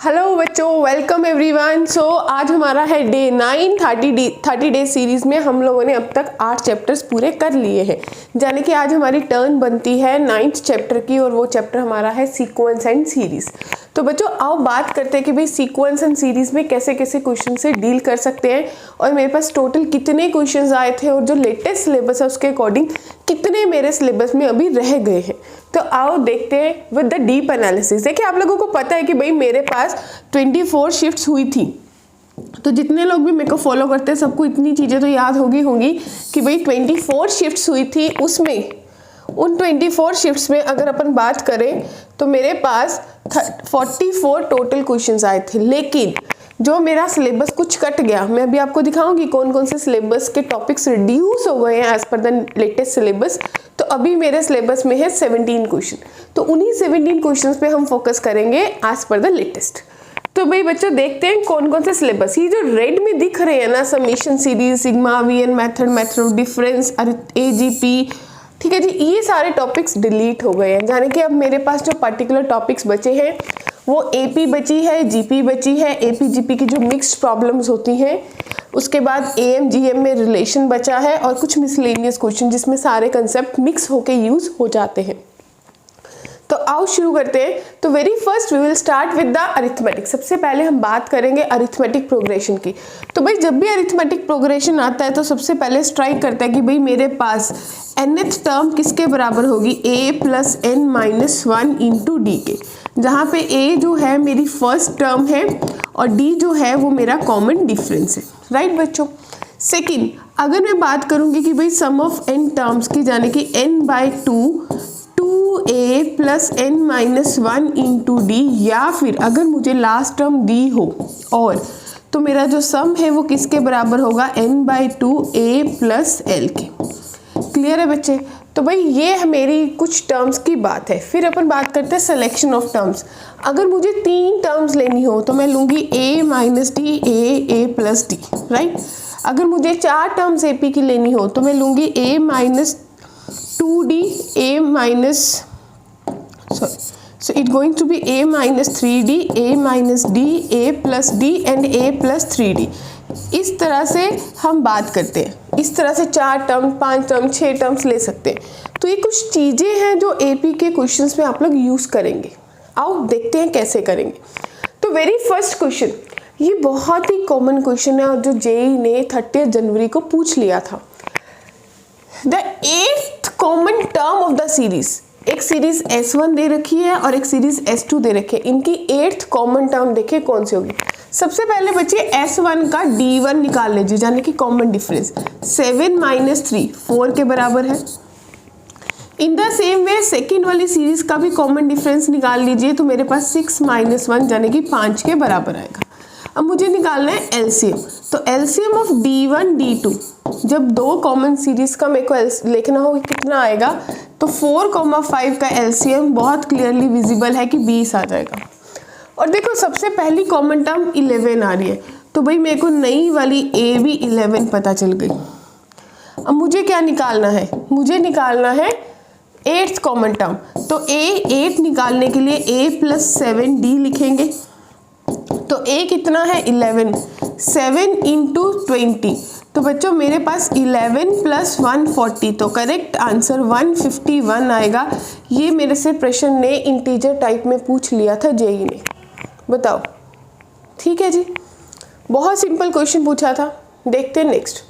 Hello बच्चों, welcome everyone. सो आज हमारा है डे 9 30 डे सीरीज में हम लोगों ने अब तक 8 चैप्टर्स पूरे कर लिए हैं। यानी कि आज हमारी टर्न बनती है 9th चैप्टर की और वो चैप्टर हमारा है सीक्वेंस एंड सीरीज। तो बच्चों आओ बात करते हैं कि भाई सीक्वेंस एंड सीरीज में कैसे कैसे क्वेश्चन से डील कर सकते हैं और मेरे पास टोटल कितने क्वेश्चंस आए थे और जो लेटेस्ट सिलेबस है उसके अकॉर्डिंग कितने मेरे सिलेबस में अभी रह गए हैं। तो आओ देखते हैं विद द डीप एनालिसिस। देखिए आप लोगों को पता है कि भाई मेरे पास 24 शिफ्ट्स हुई थी, तो जितने लोग भी मेरे को फॉलो करते हैं सबको इतनी चीज़ें तो याद होगी कि भाई 24 शिफ्ट्स हुई थी। उसमें उन 24 शिफ्ट्स में अगर अपन बात करें तो मेरे पास 44 टोटल क्वेश्चंस आए थे, लेकिन जो मेरा सिलेबस कुछ कट गया। मैं अभी आपको दिखाऊंगी कौन कौन से सिलेबस के टॉपिक्स रिड्यूस हो गए हैं as per the latest syllabus. तो अभी मेरे सिलेबस में है 17 क्वेश्चन, तो उन्हीं 17 क्वेश्चंस पे हम फोकस करेंगे एज पर द लेटेस्ट। तो भाई बच्चों देखते हैं कौन कौन से सिलेबस। ये जो रेड में दिख रहे हैं ना, summation series, sigma, VN method, method of difference, AGP, ठीक है जी, ये सारे टॉपिक्स डिलीट हो गए हैं। यानी कि अब मेरे पास जो पर्टिकुलर टॉपिक्स बचे हैं वो एपी बची है, जीपी बची है, एपी जीपी की जो मिक्स्ड प्रॉब्लम्स होती हैं, उसके बाद एएम जीएम में रिलेशन बचा है और कुछ मिसलेनियस क्वेश्चन जिसमें सारे कंसेप्ट मिक्स होके यूज हो जाते हैं। तो आओ शुरू करते हैं। तो very first we will start with the arithmetic. सबसे पहले हम बात करेंगे अरिथमेटिक प्रोग्रेशन की। तो भाई जब भी अरिथमेटिक प्रोग्रेशन आता है तो सबसे पहले स्ट्राइक करता है कि भाई मेरे पास nth टर्म किसके बराबर होगी, a plus n minus 1 into D के, जहाँ पे a जो है मेरी फर्स्ट टर्म है और d जो है वो मेरा कॉमन डिफरेंस है। राइट बच्चों। सेकेंड, अगर मैं बात करूंगी कि भाई सम ऑफ n टर्म्स की, जाने कि n/2 2a plus n minus 1 into D, या फिर अगर मुझे लास्ट टर्म दी हो और तो मेरा जो सम है वो किसके बराबर होगा, n/2 a प्लस l के। क्लियर है बच्चे। तो भाई ये है मेरी कुछ टर्म्स की बात है। फिर अपन बात करते हैं सिलेक्शन ऑफ टर्म्स। अगर मुझे 3 टर्म्स लेनी हो तो मैं लूंगी a minus D, a plus D. Right. अगर मुझे 4 टर्म्स एपी की लेनी हो तो मैं लूंगी a minus 2d, a minus so it going to be a minus 3d, a minus d, a plus d and a plus 3d। इस तरह से हम बात करते हैं। इस तरह से 4 टर्म, 5 टर्म, 6 टर्म्स ले सकते हैं। तो ये कुछ चीज़ें हैं जो एपी के क्वेश्चंस में आप लोग यूज़ करेंगे। आओ देखते हैं कैसे करेंगे। तो वेरी फर्स्ट क्वेश्चन, ये बहुत ही कॉमन क्वेश्चन है और जो जेई ने 30 जनवरी को पूछ लिया था। The 8th common term of the series, एक सीरीज S1 दे रखी है और एक सीरीज S2 दे रखी है। इनकी 8th कॉमन टर्म देखिए कौन सी होगी। सबसे पहले बच्चे S1 का D1 निकाल लीजिए, यानी कि कॉमन डिफरेंस 7 माइनस 3 4 के बराबर है। इन द सेम वे सेकेंड वाली सीरीज का भी कॉमन डिफरेंस निकाल लीजिए, तो मेरे पास 6 माइनस 1 यानी कि 5 के बराबर आएगा। अब मुझे निकालना है एलसीएम। तो एलसीएम ऑफ D1 D2, जब 2 कॉमन सीरीज का मेरे को लिखना हो कितना आएगा, तो 4,5 का एलसीएम बहुत क्लियरली विजिबल है कि 20 आ जाएगा। और देखो सबसे पहली कॉमन टर्म 11 आ रही है, तो भाई मेरे को नई वाली ए भी 11 पता चल गई। अब मुझे क्या निकालना है, मुझे निकालना है 8th कॉमन टर्म। तो a 8 निकालने के लिए a प्लस 7d लिखेंगे। तो a कितना है 11, 7 इंटू 20, तो बच्चों मेरे पास 11 प्लस 140, तो करेक्ट आंसर 151 आएगा। ये मेरे से प्रश्न ने इंटीजर टाइप में पूछ लिया था जेई ने। बताओ, ठीक है जी, बहुत सिंपल क्वेश्चन पूछा था। देखते हैं नेक्स्ट।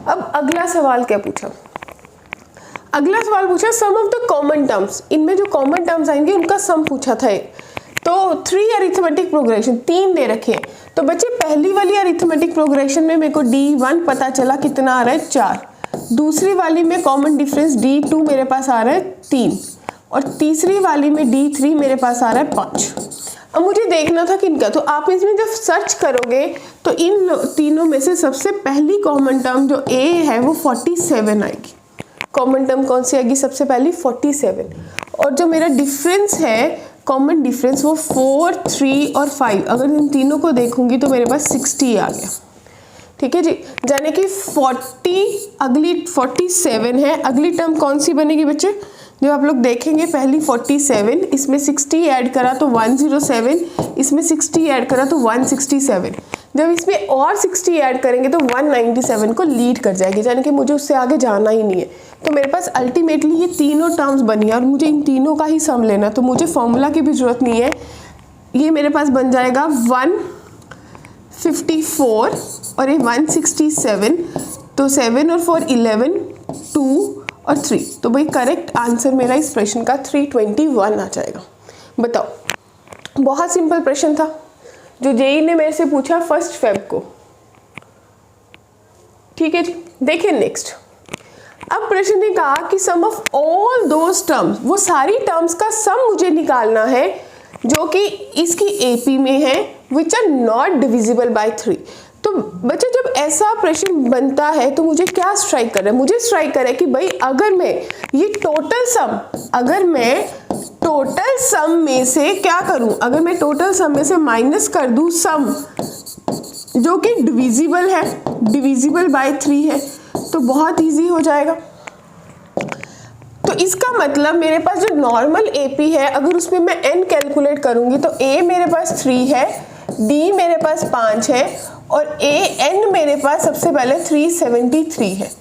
अब अगला सवाल क्या पूछा, अगला सवाल पूछा सम ऑफ द कॉमन टर्म्स। इनमें जो कॉमन टर्म्स आएंगे उनका सम पूछा था। तो 3 अरिथमेटिक प्रोग्रेशन 3 दे रखे हैं। तो बच्चे पहली वाली अरिथमेटिक प्रोग्रेशन में मेरे को D1 पता चला कितना आ रहा है 4, दूसरी वाली में कॉमन डिफरेंस D2 मेरे पास आ रहा है 3 और तीसरी वाली में D3 मेरे पास आ रहा है 5। अब मुझे देखना था किनका, तो आप इसमें जब सर्च करोगे तो इन तीनों में से सबसे पहली कॉमन टर्म जो A है वो 47 आएगी। कॉमन टर्म कौन सी आएगी सबसे पहली, 47। और जो मेरा डिफरेंस है कॉमन डिफरेंस वो 4, 3 और 5, अगर इन तीनों को देखूंगी तो मेरे पास 60 आ गया। ठीक है जी, यानी कि 40 अगली 47 है। अगली टर्म कौन सी बनेगी बच्चे, जब आप लोग देखेंगे पहली 47, इसमें 60 ऐड करा तो 107, इसमें 60 ऐड करा तो 167, जब इसमें और 60 ऐड करेंगे तो 197 को लीड कर जाएगी, यानी कि मुझे उससे आगे जाना ही नहीं है। तो मेरे पास अल्टीमेटली ये तीनों टर्म्स बनी है और मुझे इन तीनों का ही सम लेना, तो मुझे फॉर्मूला की भी ज़रूरत नहीं है। ये मेरे पास बन जाएगा 154 और ये 167, तो 7 और 4 11, 2 और 3, तो भाई करेक्ट आंसर मेरा इस प्रश्न का 321 आ जाएगा। बताओ, बहुत सिंपल प्रश्न था जो जेई ने मेरे से पूछा 1 फेब को। ठीक है जी, देखिए नेक्स्ट। अब प्रश्न ने कहा कि सम ऑफ ऑल दोज टर्म्स, वो सारी टर्म्स का सम मुझे निकालना है जो कि इसकी एपी में है, which are not divisible by 3। तो बच्चों जब ऐसा प्रश्न बनता है तो मुझे क्या स्ट्राइक कर रहा है, मुझे स्ट्राइक कर रहा है कि भाई अगर मैं ये टोटल सम, अगर मैं टोटल सम में से क्या करूं, अगर मैं टोटल सम में से माइनस कर दूं सम जो कि डिविजिबल है, डिविजिबल बाय 3 है, तो बहुत इजी हो जाएगा। तो इसका मतलब मेरे पास जो नॉर्मल एपी है, अगर उसमें मैं n कैलकुलेट करूंगी तो a मेरे पास 3 है, d मेरे पास 5 है और an मेरे पास सबसे पहले 373 है।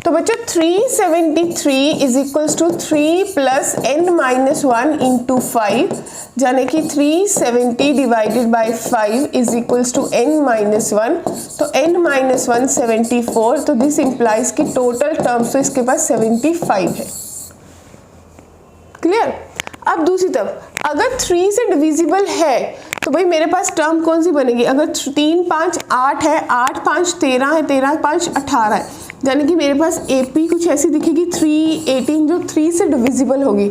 तो बच्चों 373 is equals to 3 plus n minus 1 into 5, यानी कि 370 divided by 5 is equals to n minus 1, तो n माइनस 1 74, तो दिस इंप्लाइज कि टोटल टर्म्स तो इसके पास 75 है। क्लियर। अब दूसरी तरफ अगर 3 से डिविजिबल है तो भाई मेरे पास टर्म कौन सी बनेगी, अगर 3 5 8 है, 8 5 13 है, 13 5 18 है, यानी कि मेरे पास एपी कुछ ऐसी दिखेगी 318 जो 3 से डिविजिबल होगी,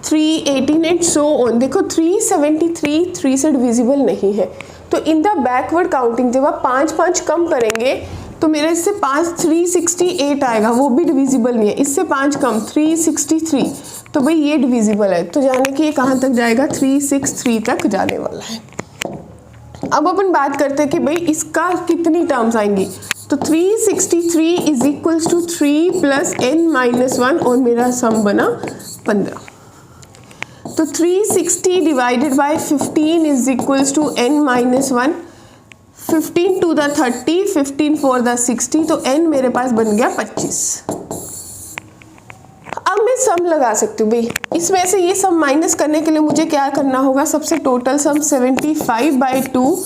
318 एंड सो ऑन। देखो 373 3 से डिविजिबल नहीं है, तो इन द बैकवर्ड काउंटिंग जब आप 5 5 कम करेंगे तो मेरे इससे 5 368 आएगा, वो भी डिविजिबल नहीं है। इससे 5 कम 363, तो भाई ये डिविजिबल है, तो जाने कि ये कहाँ तक जाएगा, 363 तक जाने वाला है। अब अपन बात करते हैं कि भाई इसका कितनी टर्म्स आएंगी, तो 363 is equals to 3 plus n minus 1 और मेरा सम बना 15। तो 360 divided by 15 is equals to n minus 1, 15 two the 30, 15 four the 60, तो n मेरे पास बन गया 25। अब मैं सम लगा सकती हूँ भाई, इसमें से ये सम माइनस करने के लिए मुझे क्या करना होगा, सबसे total sum 75 by 2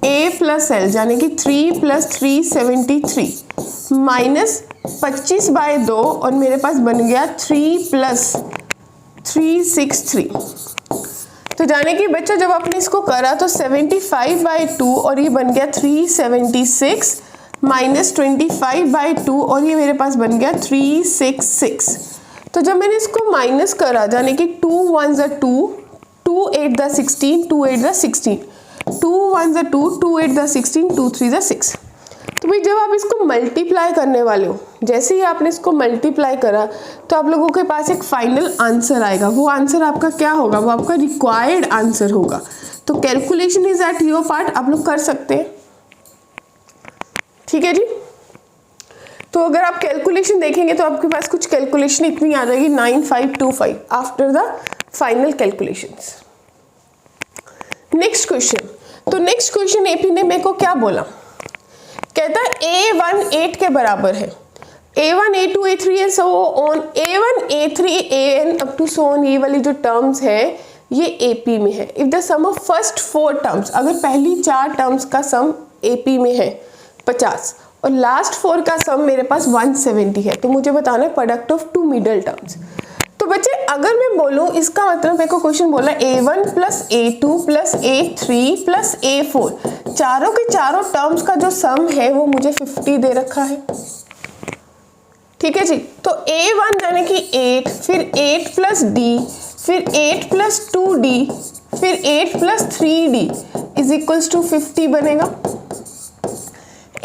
a plus L, यानी कि 3 प्लस 373 माइनस 25 बाई 2 और मेरे पास बन गया 3 प्लस 363। तो जाने कि बच्चों जब आपने इसको करा तो 75 बाई 2 और ये बन गया 376 माइनस 25 बाई 2 और ये मेरे पास बन गया 366। तो जब मैंने इसको माइनस करा, जाने कि 2 1 ज़ा 2, 2 8 द 16, 2 8 द 16, 2 1 ज़ा 2, 2 8 द 16, 2 3 ज़ा 6। तो भाई जब आप इसको मल्टीप्लाई करने वाले हो, जैसे ही आपने इसको मल्टीप्लाई करा तो आप लोगों के पास एक फाइनल आंसर आएगा। वो आंसर आपका क्या होगा, वो आपका रिक्वायर्ड आंसर होगा। तो calculation is at your part, आप लोग कर सकते हैं। ठीक है जी। तो अगर आप कैलकुलेशन देखेंगे तो आपके पास कुछ कैलकुलेशन इतनी आ जाएगी 9525 after the final calculations. Next question, तो नेक्स्ट क्वेश्चन एपी ने मेरे को क्या बोला, कहता है A1 8 के बराबर है, A1 A2 A3 and so on, A1 A3 AN up to so on, ये वाली जो टर्म्स है ये AP में है। If the sum of first 4 terms, अगर पहली 4 टर्म्स का सम AP में है 50 और लास्ट 4 का सम मेरे पास 170 है, तो मुझे बताना है प्रोडक्ट ऑफ 2 मिडल टर्म्स। तो बच्चे अगर मैं बोलूँ, इसका मतलब मेरे को क्वेश्चन बोला A1 plus A2 plus A3 plus A4, चारों के चारों टर्म्स का जो सम है वो मुझे 50 दे रखा है। ठीक है जी। तो A1 यानी कि 8, फिर 8 प्लस D, फिर 8 प्लस 2D, फिर 8 plus 3D is equals to 50 बनेगा।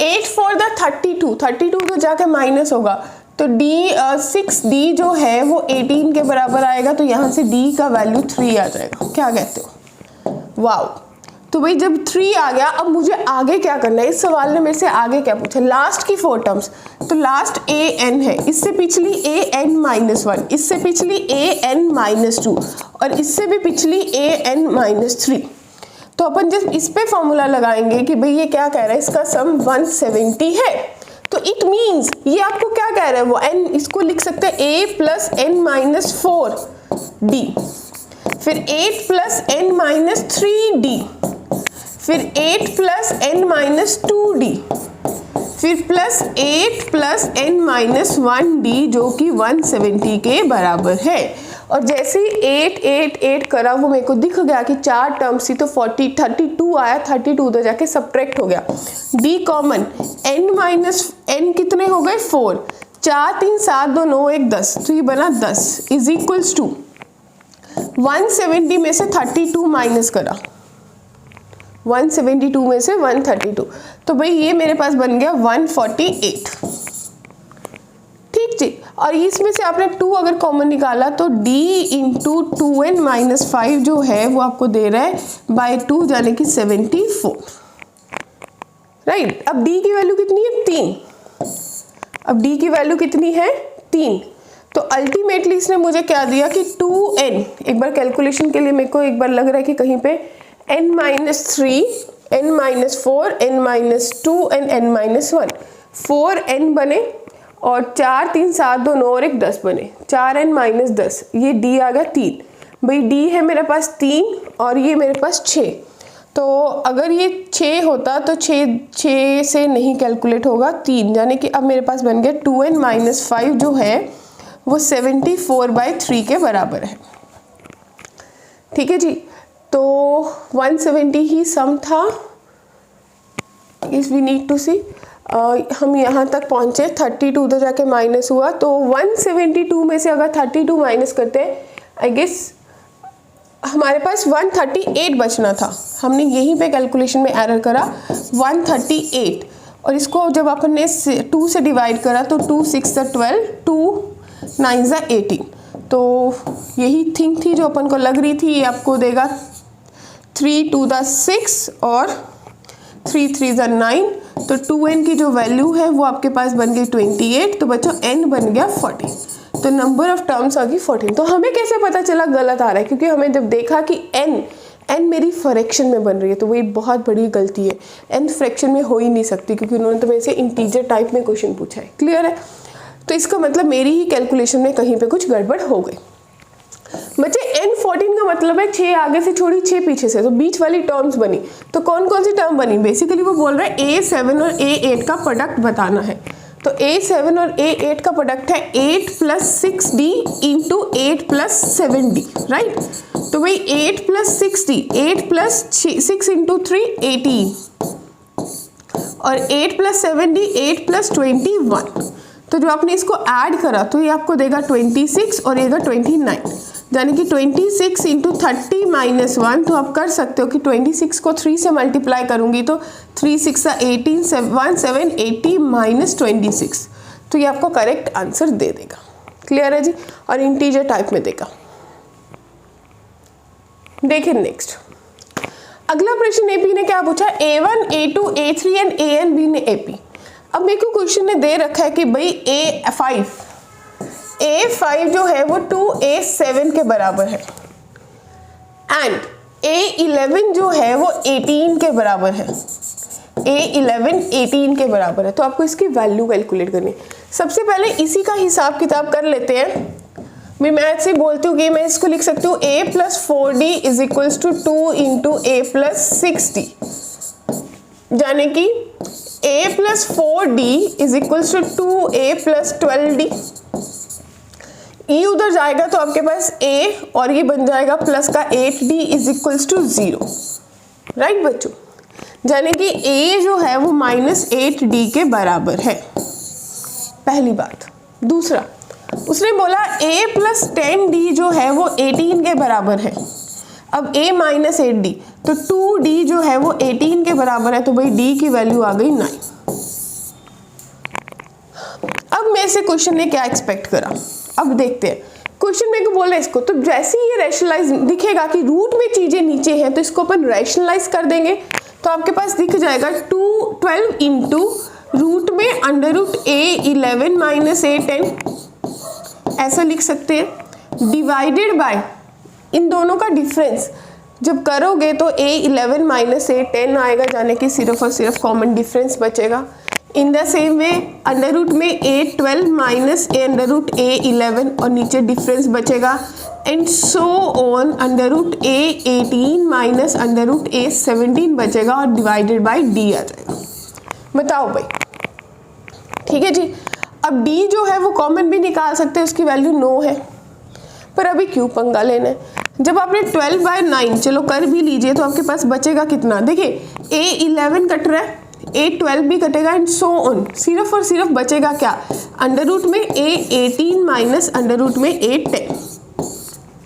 8 फॉर द 32, 32 तो जाके माइनस होगा, तो D6D जो है वो 18 के बराबर आएगा, तो यहाँ से D का वैल्यू 3 आ जाएगा। क्या कहते हो, वाओ। तो भाई जब 3 आ गया, अब मुझे आगे क्या करना है, इस सवाल ने मेरे से आगे क्या पूछा, लास्ट की 4 टर्म्स, तो लास्ट an है, इससे पिछली an-1, इससे पिछली an-2 और इससे भी पिछली an-3। तो अपन जब इस पे फॉर्मूला लगाएंगे कि भाई ये क्या कह रहा है, इसका सम 170 है, तो इट मीन्स ये आपको क्या कह रहा है, वो n, इसको लिख सकते हैं a प्लस n-4d, फिर 8 प्लस n-3d, फिर 8 प्लस n-2d, फिर प्लस 8 प्लस n-1d जो कि 170 के बराबर है। और जैसे ही 8 8 8 करा, वो मेरे को दिख गया कि 4 टर्म्स थी, तो 32 आया, 32 उधर जाके सब्ट्रैक्ट हो गया, d कॉमन, n कितने हो गए 4, 4 3 7 2 9 1 10, तो ये बना 10 इज इक्वल्स टू 170 में से 32 माइनस करा, 172 में से 132, तो भाई ये मेरे पास बन गया 148। ठीक जी, और इसमें से आपने 2 अगर कॉमन निकाला तो d इंटू 2n-5 जो है वो आपको दे रहा है बाय 2, यानी कि 74, राइट। अब d की वैल्यू कितनी है 3, अब d की वैल्यू कितनी है 3, तो अल्टीमेटली इसने मुझे क्या दिया कि 2n, एक बार कैलकुलेशन के लिए मेरे को एक बार लग रहा है कि कहीं पे n-3, n-4, n-2 and n-1, 4n बने और 4 3 7 2 9 और 1 10 बने, 4n-10, ये d आ गया 3, भाई d है मेरे पास 3 और ये मेरे पास 6, तो अगर ये 6 होता तो 6 से नहीं कैलकुलेट होगा 3, यानी कि अब मेरे पास बन गया 2n-5 जो है वो 74/3 के बराबर है। ठीक है जी, तो 170 ही सम था, इस वी नीड टू सी, हम यहाँ तक पहुँचे, 32 उधर जाके माइनस हुआ, तो 172 में से अगर 32 माइनस करते हैं, आई गेस हमारे पास 138 बचना था, हमने यहीं पे कैलकुलेशन में एरर करा 138, और इसको जब अपन ने 2 से डिवाइड करा तो 2 6 12, 2 9 18, तो यही थिंग थी जो अपन को लग रही थी, ये आपको देगा 3 2 6 और 3 3 9, तो 2n की जो वैल्यू है वो आपके पास बन गई 28, तो बच्चों n बन गया 14, तो नंबर ऑफ टर्म्स आ गई 14। तो हमें कैसे पता चला गलत आ रहा है, क्योंकि हमें जब देखा कि n मेरी फ्रैक्शन में बन रही है, तो वही बहुत बड़ी गलती है, n फ्रैक्शन में हो ही नहीं सकती, क्योंकि उन्होंने तो मेरे से इंटीजर टाइप में क्वेश्चन पूछा है, क्लियर है। तो इसका मतलब मेरी ही कैलकुलेशन में कहीं पे कुछ गड़बड़ हो गई। बच्चे n14 का मतलब है 6 आगे से छोड़ी 6 पीछे से, तो बीच वाली टर्म्स बनी, तो कौन कौन सी टर्म बनी, बेसिकली वो बोल रहा है a7 और a8 का प्रोडक्ट बताना है, तो a7 और a8 का प्रोडक्ट है 8 plus 6d into 8 plus 7d, right. तो भाई 8 प्लस 6d, 8 प्लस 6 इंटू 3 18, और 8 प्लस 7d 8 प्लस 21, तो जो आपने इसको ऐड करा तो ये आपको देगा 26 और ये 29, यानी कि 26 इंटू 30 माइनस 1, तो आप कर सकते हो कि 26 को 3 से मल्टीप्लाई करूंगी तो 3 6 18 1 7 80 माइनस 26, तो ये आपको करेक्ट आंसर दे देगा, क्लियर है जी, और इंटीजर टाइप में देगा। देखिए नेक्स्ट, अगला प्रश्न एपी ने क्या पूछा, a1 a2 a3 and an ने एपी। अब मेरे को क्वेश्चन ने दे रखा है कि भाई a5 जो है वो 2a7 के बराबर है, एंड a11 जो है वो 18 के बराबर है, a11 18 के बराबर है, तो आपको इसकी वैल्यू कैलकुलेट करनी है। सबसे पहले इसी का हिसाब किताब कर लेते हैं। मैं ऐसे बोलती हूँ कि मैं इसको लिख सकती हूँ a plus 4d is equals to 2 into a plus 6d, यानी कि a plus 4d is equals to 2a plus 12d। e उधर जाएगा तो आपके पास a और ये बन जाएगा प्लस का 8d is equals to 0, right बच्चों, यानी कि a जो है वो माइनस 8d के बराबर है, पहली बात। दूसरा, उसने बोला a प्लस 10d जो है वो 18 के बराबर है। अब a माइनस 8d, तो 2d जो है वो 18 के बराबर है, तो भाई d की वैल्यू आ गई 9। अब मेरे से क्वेश्चन ने क्या एक्सपेक्ट करा, अब देखते हैं। क्वेश्चन मेरे को बोल रहे हैं इसको, तो जैसे ही ये रैशनलाइज दिखेगा कि रूट में चीजें नीचे हैं तो इसको अपन रैशनलाइज कर देंगे, तो आपके पास दिख जाएगा 12 इंटू रूट में under root A11 minus A10, ऐसा लिख सकते हैं, डिवाइडेड बाय इन दोनों का डिफरेंस जब करोगे तो A11 माइनस A10 आएगा, जाने कि सिर्फ और सिर्फ कॉमन डिफरेंस बचेगा। In the same way under root में A12 minus A under root A11 और नीचे डिफरेंस बचेगा, and so on under root A18 minus under root A17 बचेगा और डिवाइडेड बाय D आ जाएगा। बताओ भाई, ठीक है जी। अब D जो है वो कॉमन भी निकाल सकते हैं, उसकी वैल्यू 9 है, पर अभी क्यों पंगा लेना है। जब आपने 12/9 चलो कर भी लीजिए तो आपके पास बचेगा कितना, देखिए A11 कट रहा है, A12 भी कटेगा, एंड सो ऑन, सिर्फ और सिर्फ बचेगा क्या, अंडर रूट में A18 माइनस अंडर रूट में A10।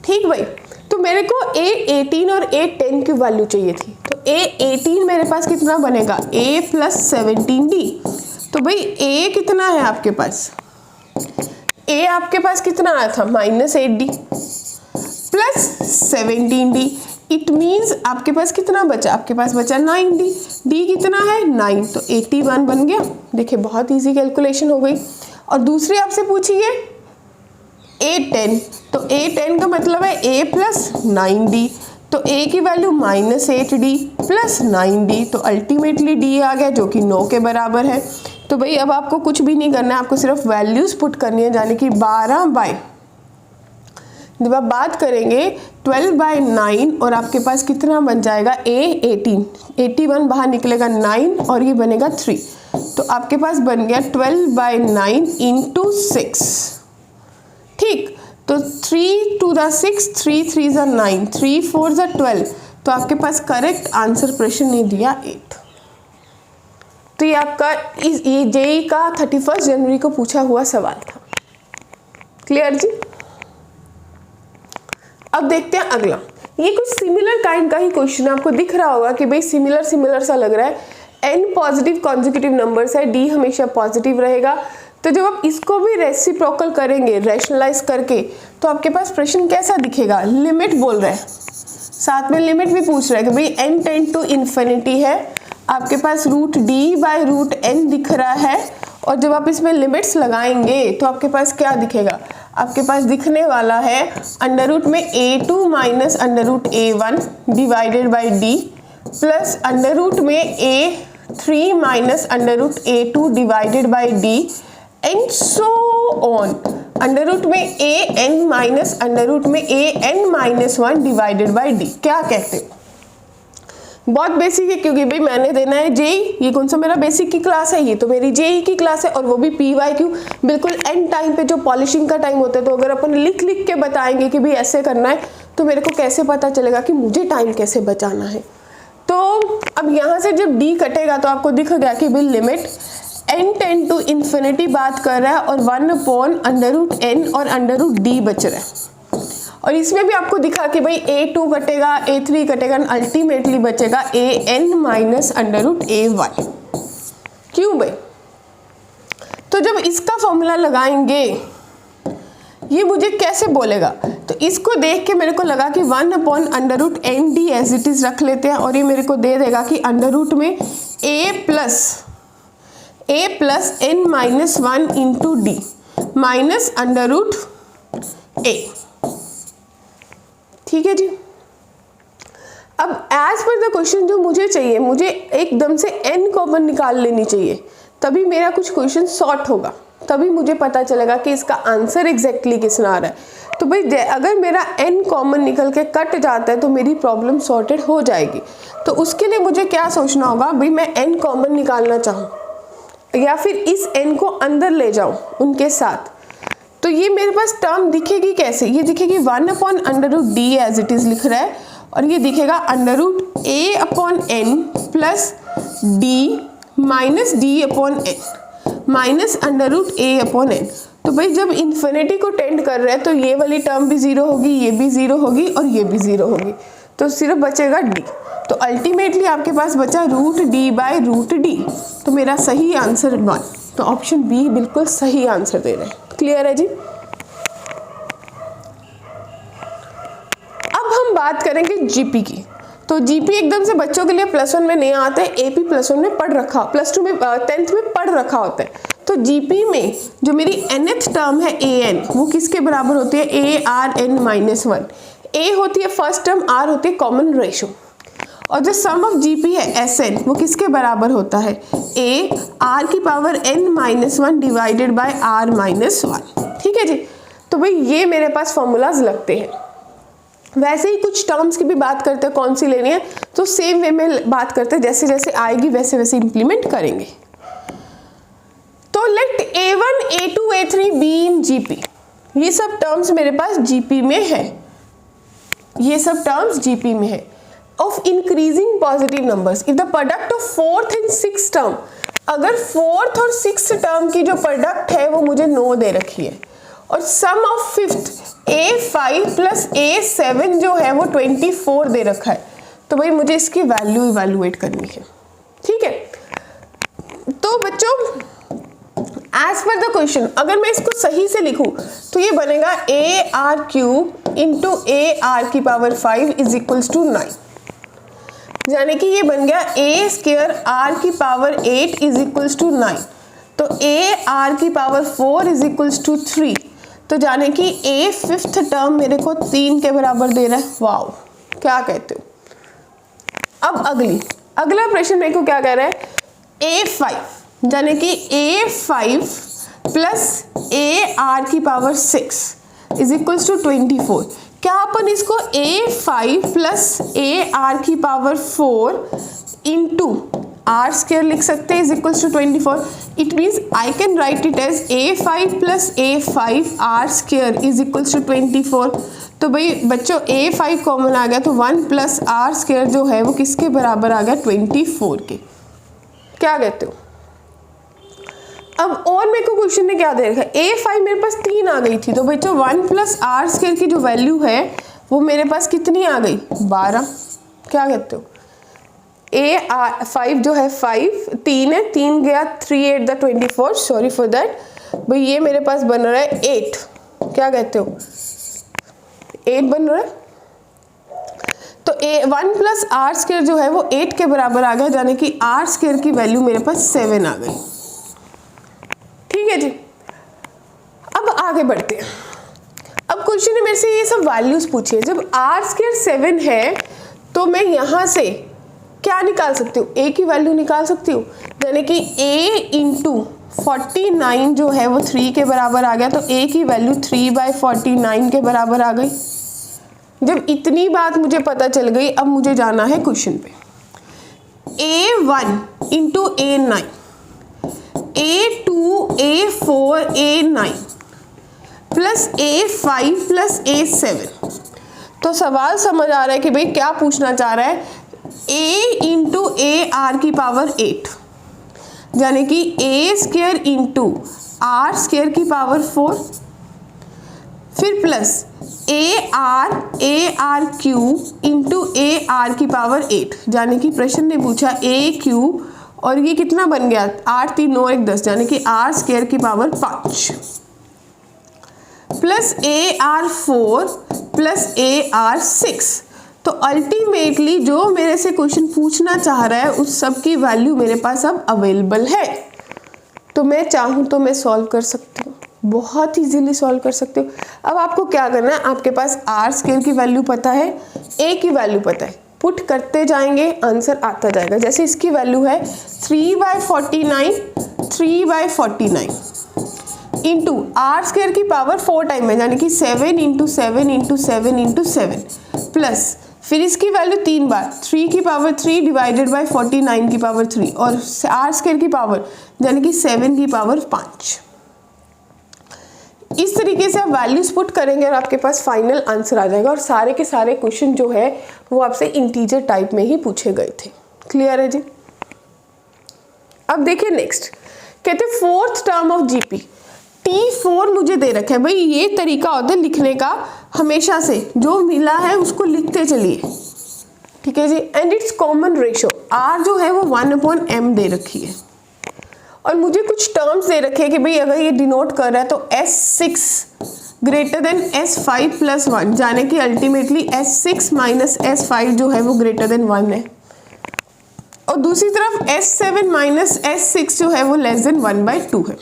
ठीक भाई, तो मेरे को A18 और A10 की वैल्यू चाहिए थी, तो A18 मेरे पास कितना बनेगा, A प्लस 17D। तो भाई A कितना है आपके पास, A आपके पास कितना आया था, -8D plus 17D, it means आपके पास कितना बचा, आपके पास बचा 9D, D कितना है 9, तो 81 बन गया। देखिए बहुत इजी कैलकुलेशन हो गई। और दूसरी आपसे पूछिए A10, तो A10 का मतलब है A प्लस 9D, तो A की वैल्यू -8D प्लस 9D, तो अल्टीमेटली D आ गया जो कि 9 के बराबर है। तो भाई अब आपको कुछ भी नहीं करना है, आपको सिर्फ वैल्यूज पुट करनी है, यानी कि 12 जब आप बात करेंगे 12/9 और आपके पास कितना बन जाएगा A18, 81 बाहर निकलेगा 9 और ये बनेगा 3, तो आपके पास बन गया 12/9 इंटू 6। ठीक, तो 3 2 द 6, 3 3 द 9, 3 4 द 12, तो आपके पास करेक्ट आंसर प्रश्न ने दिया 8। तो ये आपका ये जेई का 31 जनवरी को पूछा हुआ सवाल था। क्लियर जी। अब देखते हैं अगला, ये कुछ सिमिलर काइंड का ही क्वेश्चन आपको दिख रहा होगा कि भाई सिमिलर सा लग रहा है। n पॉजिटिव कॉन्जिक्यूटिव नंबर्स है, d हमेशा पॉजिटिव रहेगा, तो जब आप इसको भी रेसिप्रोकल करेंगे रैशनलाइज करके तो आपके पास प्रश्न कैसा दिखेगा, लिमिट बोल रहा है, साथ में लिमिट भी पूछ रहा है कि भाई n टेंड टू इन्फिनिटी है, आपके पास root D by root n दिख रहा है, और जब आप इसमें लिमिट्स लगाएंगे तो आपके पास क्या दिखेगा, आपके पास दिखने वाला है अंडर रूट में A2 minus under root A1 divided by D plus under root में A3 minus under root A2 divided by D and so on, under root में AN माइनस अंडर रूट में AN minus 1 divided by D। क्या कहते हैं, बहुत basic है, क्योंकि भाई मैंने देना है जेई, ये कौन सा मेरा बेसिक की क्लास है, ये तो मेरी जेई की क्लास है, और वो भी PYQ बिल्कुल एंड टाइम पे जो पॉलिशिंग का टाइम होता है। तो अगर अपन लिख के बताएंगे कि भाई ऐसे करना है, तो मेरे को कैसे पता चलेगा कि मुझे टाइम कैसे बचाना है। तो अब यहाँ से जब D कटेगा तो आपको दिख गया कि भाई limit n tend to infinity बात कर रहा है, और 1/√n और √D बच रहा है। और इसमें भी आपको दिखा कि भाई A2 कटेगा, A3 कटेगा, अल्टीमेटली बचेगा AN माइनस √A1। क्यों भाई, तो जब इसका फॉर्मूला लगाएंगे ये मुझे कैसे बोलेगा, तो इसको देख के मेरे को लगा कि 1/√ND एज इट इज रख लेते हैं, और ये मेरे को दे देगा कि अंडर रूट में A plus n minus 1 into D minus √A। ठीक है जी। अब एज पर द क्वेश्चन जो मुझे चाहिए, मुझे एकदम से n कॉमन निकाल लेनी चाहिए, तभी मेरा कुछ क्वेश्चन सॉर्ट होगा, तभी मुझे पता चलेगा कि इसका आंसर एग्जैक्टली किसना आ रहा है। तो भाई अगर मेरा n कॉमन निकल के कट जाता है तो मेरी प्रॉब्लम सॉर्टेड हो जाएगी। तो उसके लिए मुझे क्या सोचना होगा, भाई मैं n कॉमन निकालना चाहूँ या फिर इस n को अंदर ले जाऊँ उनके साथ, तो ये मेरे पास टर्म दिखेगी कैसे, ये दिखेगी 1/√D एज इट इज लिख रहा है, और ये दिखेगा √A/n plus D minus D/n minus √A/n। तो भाई जब इन्फिनिटी को टेंड कर रहे हैं तो ये वाली टर्म भी 0 होगी, ये भी 0 होगी और ये भी 0 होगी, तो सिर्फ बचेगा D। तो अल्टीमेटली आपके पास बचा √D/√D। तो मेरा सही आंसर 1, तो ऑप्शन बी बिल्कुल सही आंसर दे रहे हैं। क्लियर है जी। बात करेंगे जीपी की। तो जीपी एकदम से बच्चों के लिए +1 में नहीं आता है, एपी +1 में पढ़ रखा, +2 में 10th में पढ़ रखा होता है। तो जीपी में जो मेरी nth टर्म है an, वो किसके बराबर होती है, ARn-1। a होती है फर्स्ट टर्म, r होती है कॉमन रेशो, और जो सम ऑफ जीपी है Sn, वो किसके बराबर होता है, AR⁻n-1 डिवाइडेड बाय r-1। ठीक है जी। तो भाई ये मेरे पास फॉर्मूलाज लगते हैं। वैसे ही कुछ टर्म्स की भी बात करते हैं, कौन सी लेनी है, तो सेम वे में बात करते हैं, जैसे जैसे आएगी वैसे वैसे इंप्लीमेंट करेंगे। तो late A1, A2, A3 be in GP. ये सब टर्म्स मेरे पास जीपी में है, ये सब टर्म्स जीपी में है। Of increasing positive numbers if the product of 4th and 6th term, अगर 4th और 6th टर्म की जो प्रोडक्ट है वो मुझे 9 दे रखी है, और सम of 5th A5 plus A7 जो है वो 24 दे रखा है, तो भाई मुझे इसकी वैल्यू इवैल्यूएट करनी है। ठीक है, तो बच्चों एज पर द क्वेश्चन अगर मैं इसको सही से लिखूं तो ये बनेगा AR³ into AR⁵ is equals to 9, यानी कि ये बन गया A²R⁸ इज इक्वल्स टू 9। तो AR⁴ इज इक्वल्स टू 3, तो जाने कि A 5th टर्म मेरे को 3 के बराबर दे रहा है। वाओ, क्या कहते हो। अब अगला प्रश्न मेरे को क्या कह रहा है, A5 यानी कि A5 plus AR⁶ is equals to 24। क्या अपन इसको A5 plus AR⁴ into R² लिख सकते हैं is equals to 24। It means I can write it as A5 plus A5 R² is equals to 24। तो भाई बच्चों A5 कॉमन आ गया, तो 1 प्लस R² जो है वो किसके बराबर आ गया, 24 के। क्या कहते हो। अब और मेरे को क्वेश्चन ने क्या दे रखा है, A5 मेरे पास 3 आ गई थी, तो बच्चों 1 प्लस R² की जो वैल्यू है वो मेरे पास कितनी आ गई, 12। क्या कहते हो। A5 जो है 5, 3 है, 3 गया 3 8 द 24, सॉरी फॉर दैट। भाई ये मेरे पास बन रहा है 8। क्या कहते हो, 8 बन रहा है। तो 1 प्लस R² जो है वो 8 के बराबर आ गया, यानी कि R² की वैल्यू मेरे पास 7 आ गई। ठीक है जी। अब आगे बढ़ते हैं। अब क्वेश्चन ने मेरे से ये सब वैल्यूज पूछी है। जब R² 7 है तो मैं यहाँ से क्या निकाल सकती हूँ, A की वैल्यू निकाल सकती हूँ, यानी कि A इंटू 49 जो है वो 3 के बराबर आ गया, तो A की वैल्यू 3/49 के बराबर आ गई। जब इतनी बात मुझे पता चल गई, अब मुझे जाना है क्वेश्चन पे। A1 into A9, A2 A4 A9 plus A5 plus A7। तो सवाल समझ आ रहा है कि भाई क्या पूछना चाह रहा है, A इंटू AR⁸, यानी कि A² इंटू R²⁴, फिर प्लस AR³ इंटू AR⁸, यानी कि प्रश्न ने पूछा AQ, और ये कितना बन गया, 8 3 9 1 10, यानी कि R²⁵ plus AR4 plus AR6। तो अल्टीमेटली जो मेरे से क्वेश्चन पूछना चाह रहा है उस सब की वैल्यू मेरे पास अब अवेलेबल है। तो मैं चाहूँ तो मैं सॉल्व कर सकती हूँ, बहुत इजीली सॉल्व कर सकती हूँ। अब आपको क्या करना है, आपके पास R² की वैल्यू पता है, A की वैल्यू पता है, पुट करते जाएंगे आंसर आता जाएगा। जैसे इसकी वैल्यू है 3/49 इंटू R² की पावर 4 टाइम है, यानी कि 7 इंटू 7 इंटू 7 इंटू 7 प्लस फिर इसकी वैल्यू 3 बार 3 की पावर 3 डिवाइडेड बाय 49 की पावर 3 और R² की पावर यानी कि 7 की पावर 5। इस तरीके से आप वैल्यूज पुट करेंगे और आपके पास फाइनल आंसर आ जाएगा। और सारे के सारे क्वेश्चन जो है वो आपसे इंटीजर टाइप में ही पूछे गए थे। क्लियर है जी। अब देखिए नेक्स्ट, कहते हैं 4th term of GP T4 मुझे दे रखा है। भाई ये तरीका होता है लिखने का, हमेशा से जो मिला है उसको लिखते चलिए, ठीक है जी। And it's common ratio, R जो है वो 1/m दे रखी है, और मुझे कुछ टर्म्स दे रखे हैं कि भाई अगर ये डिनोट कर रहा है तो S6 greater than S5 plus 1, जाने कि अल्टीमेटली S6 माइनस S5 जो है वो ग्रेटर देन 1 है, और दूसरी तरफ S7 माइनस S6 जो है वो लेस देन 1/2 है।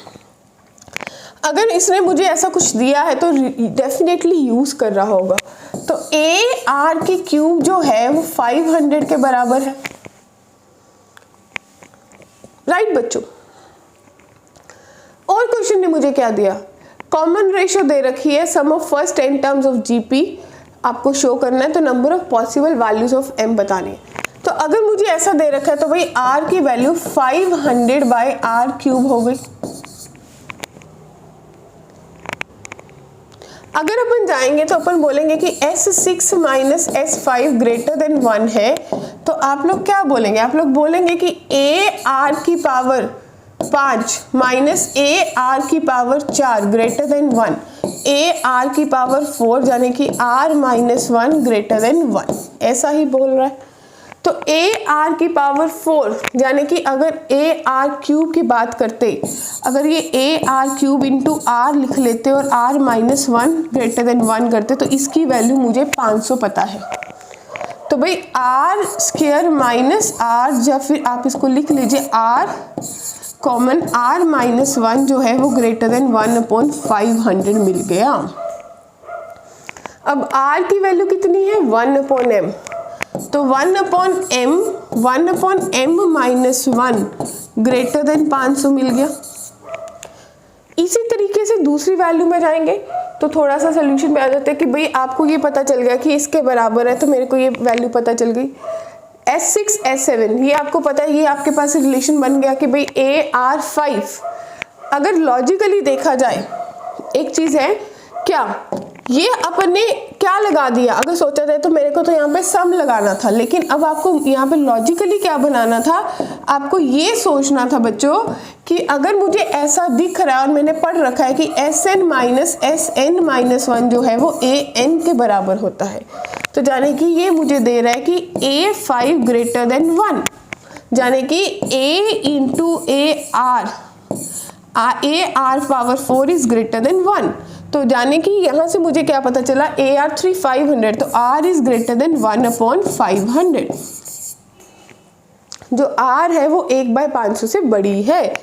अगर इसने मुझे ऐसा कुछ दिया है तो डेफिनेटली यूज कर रहा होगा। तो AR की क्यूब जो है वो 500 के बराबर है, राइट बच्चों। और क्वेश्चन ने मुझे क्या दिया, कॉमन रेशियो दे रखी है, sum of first 10 terms of GP आपको शो करना है, तो number of possible values of M बतानी है। तो अगर मुझे ऐसा दे रखा है तो भाई R की वैल्यू 500/R³ हो गई। अगर अपन जाएंगे तो अपन बोलेंगे कि S6 minus S5 greater than 1 है, तो आप लोग क्या बोलेंगे, आप लोग बोलेंगे कि AR की पावर 5 माइनस AR की पावर 4 ग्रेटर देन 1, AR की पावर 4 यानी कि R माइनस 1 ग्रेटर देन 1, ऐसा ही बोल रहा है। तो AR की पावर 4 यानी कि अगर AR³ की बात करते, अगर ये AR³ इंटू R लिख लेते और R माइनस 1 ग्रेटर देन 1 करते, तो इसकी वैल्यू मुझे 500 पता है। तो भाई R² माइनस R, या फिर आप इसको लिख लीजिए R कॉमन, R माइनस 1 जो है वो ग्रेटर देन 1/500 मिल गया। अब R की वैल्यू कितनी है, 1/m, तो 1/m माइनस 1 ग्रेटर देन 500 मिल गया। इसी तरीके से दूसरी वैल्यू में जाएंगे तो थोड़ा सा सोल्यूशन में आ जाते हैं कि भाई आपको ये पता चल गया कि इसके बराबर है, तो मेरे को ये वैल्यू पता चल गई। S6 S7 ये आपको पता है, ये आपके पास रिलेशन बन गया कि भाई AR5। अगर लॉजिकली देखा जाए एक चीज है क्या, ये अपन ने क्या लगा दिया, अगर सोचा जाए तो मेरे को तो यहाँ पे सम लगाना था, लेकिन अब आपको यहाँ पे लॉजिकली क्या बनाना था, आपको ये सोचना था बच्चों कि अगर मुझे ऐसा दिख रहा है और मैंने पढ़ रखा है कि Sn माइनस Sn माइनस 1 जो है वो An के बराबर होता है, तो जाने कि ये मुझे दे रहा है कि A5 ग्रेटर देन 1, जाने कि A into AR power 4 is greater than 1, तो जाने कि यहाँ से मुझे क्या पता चला, AR3 500, तो R इज ग्रेटर देन 1/500, जो R है वो 1/500 से बड़ी है।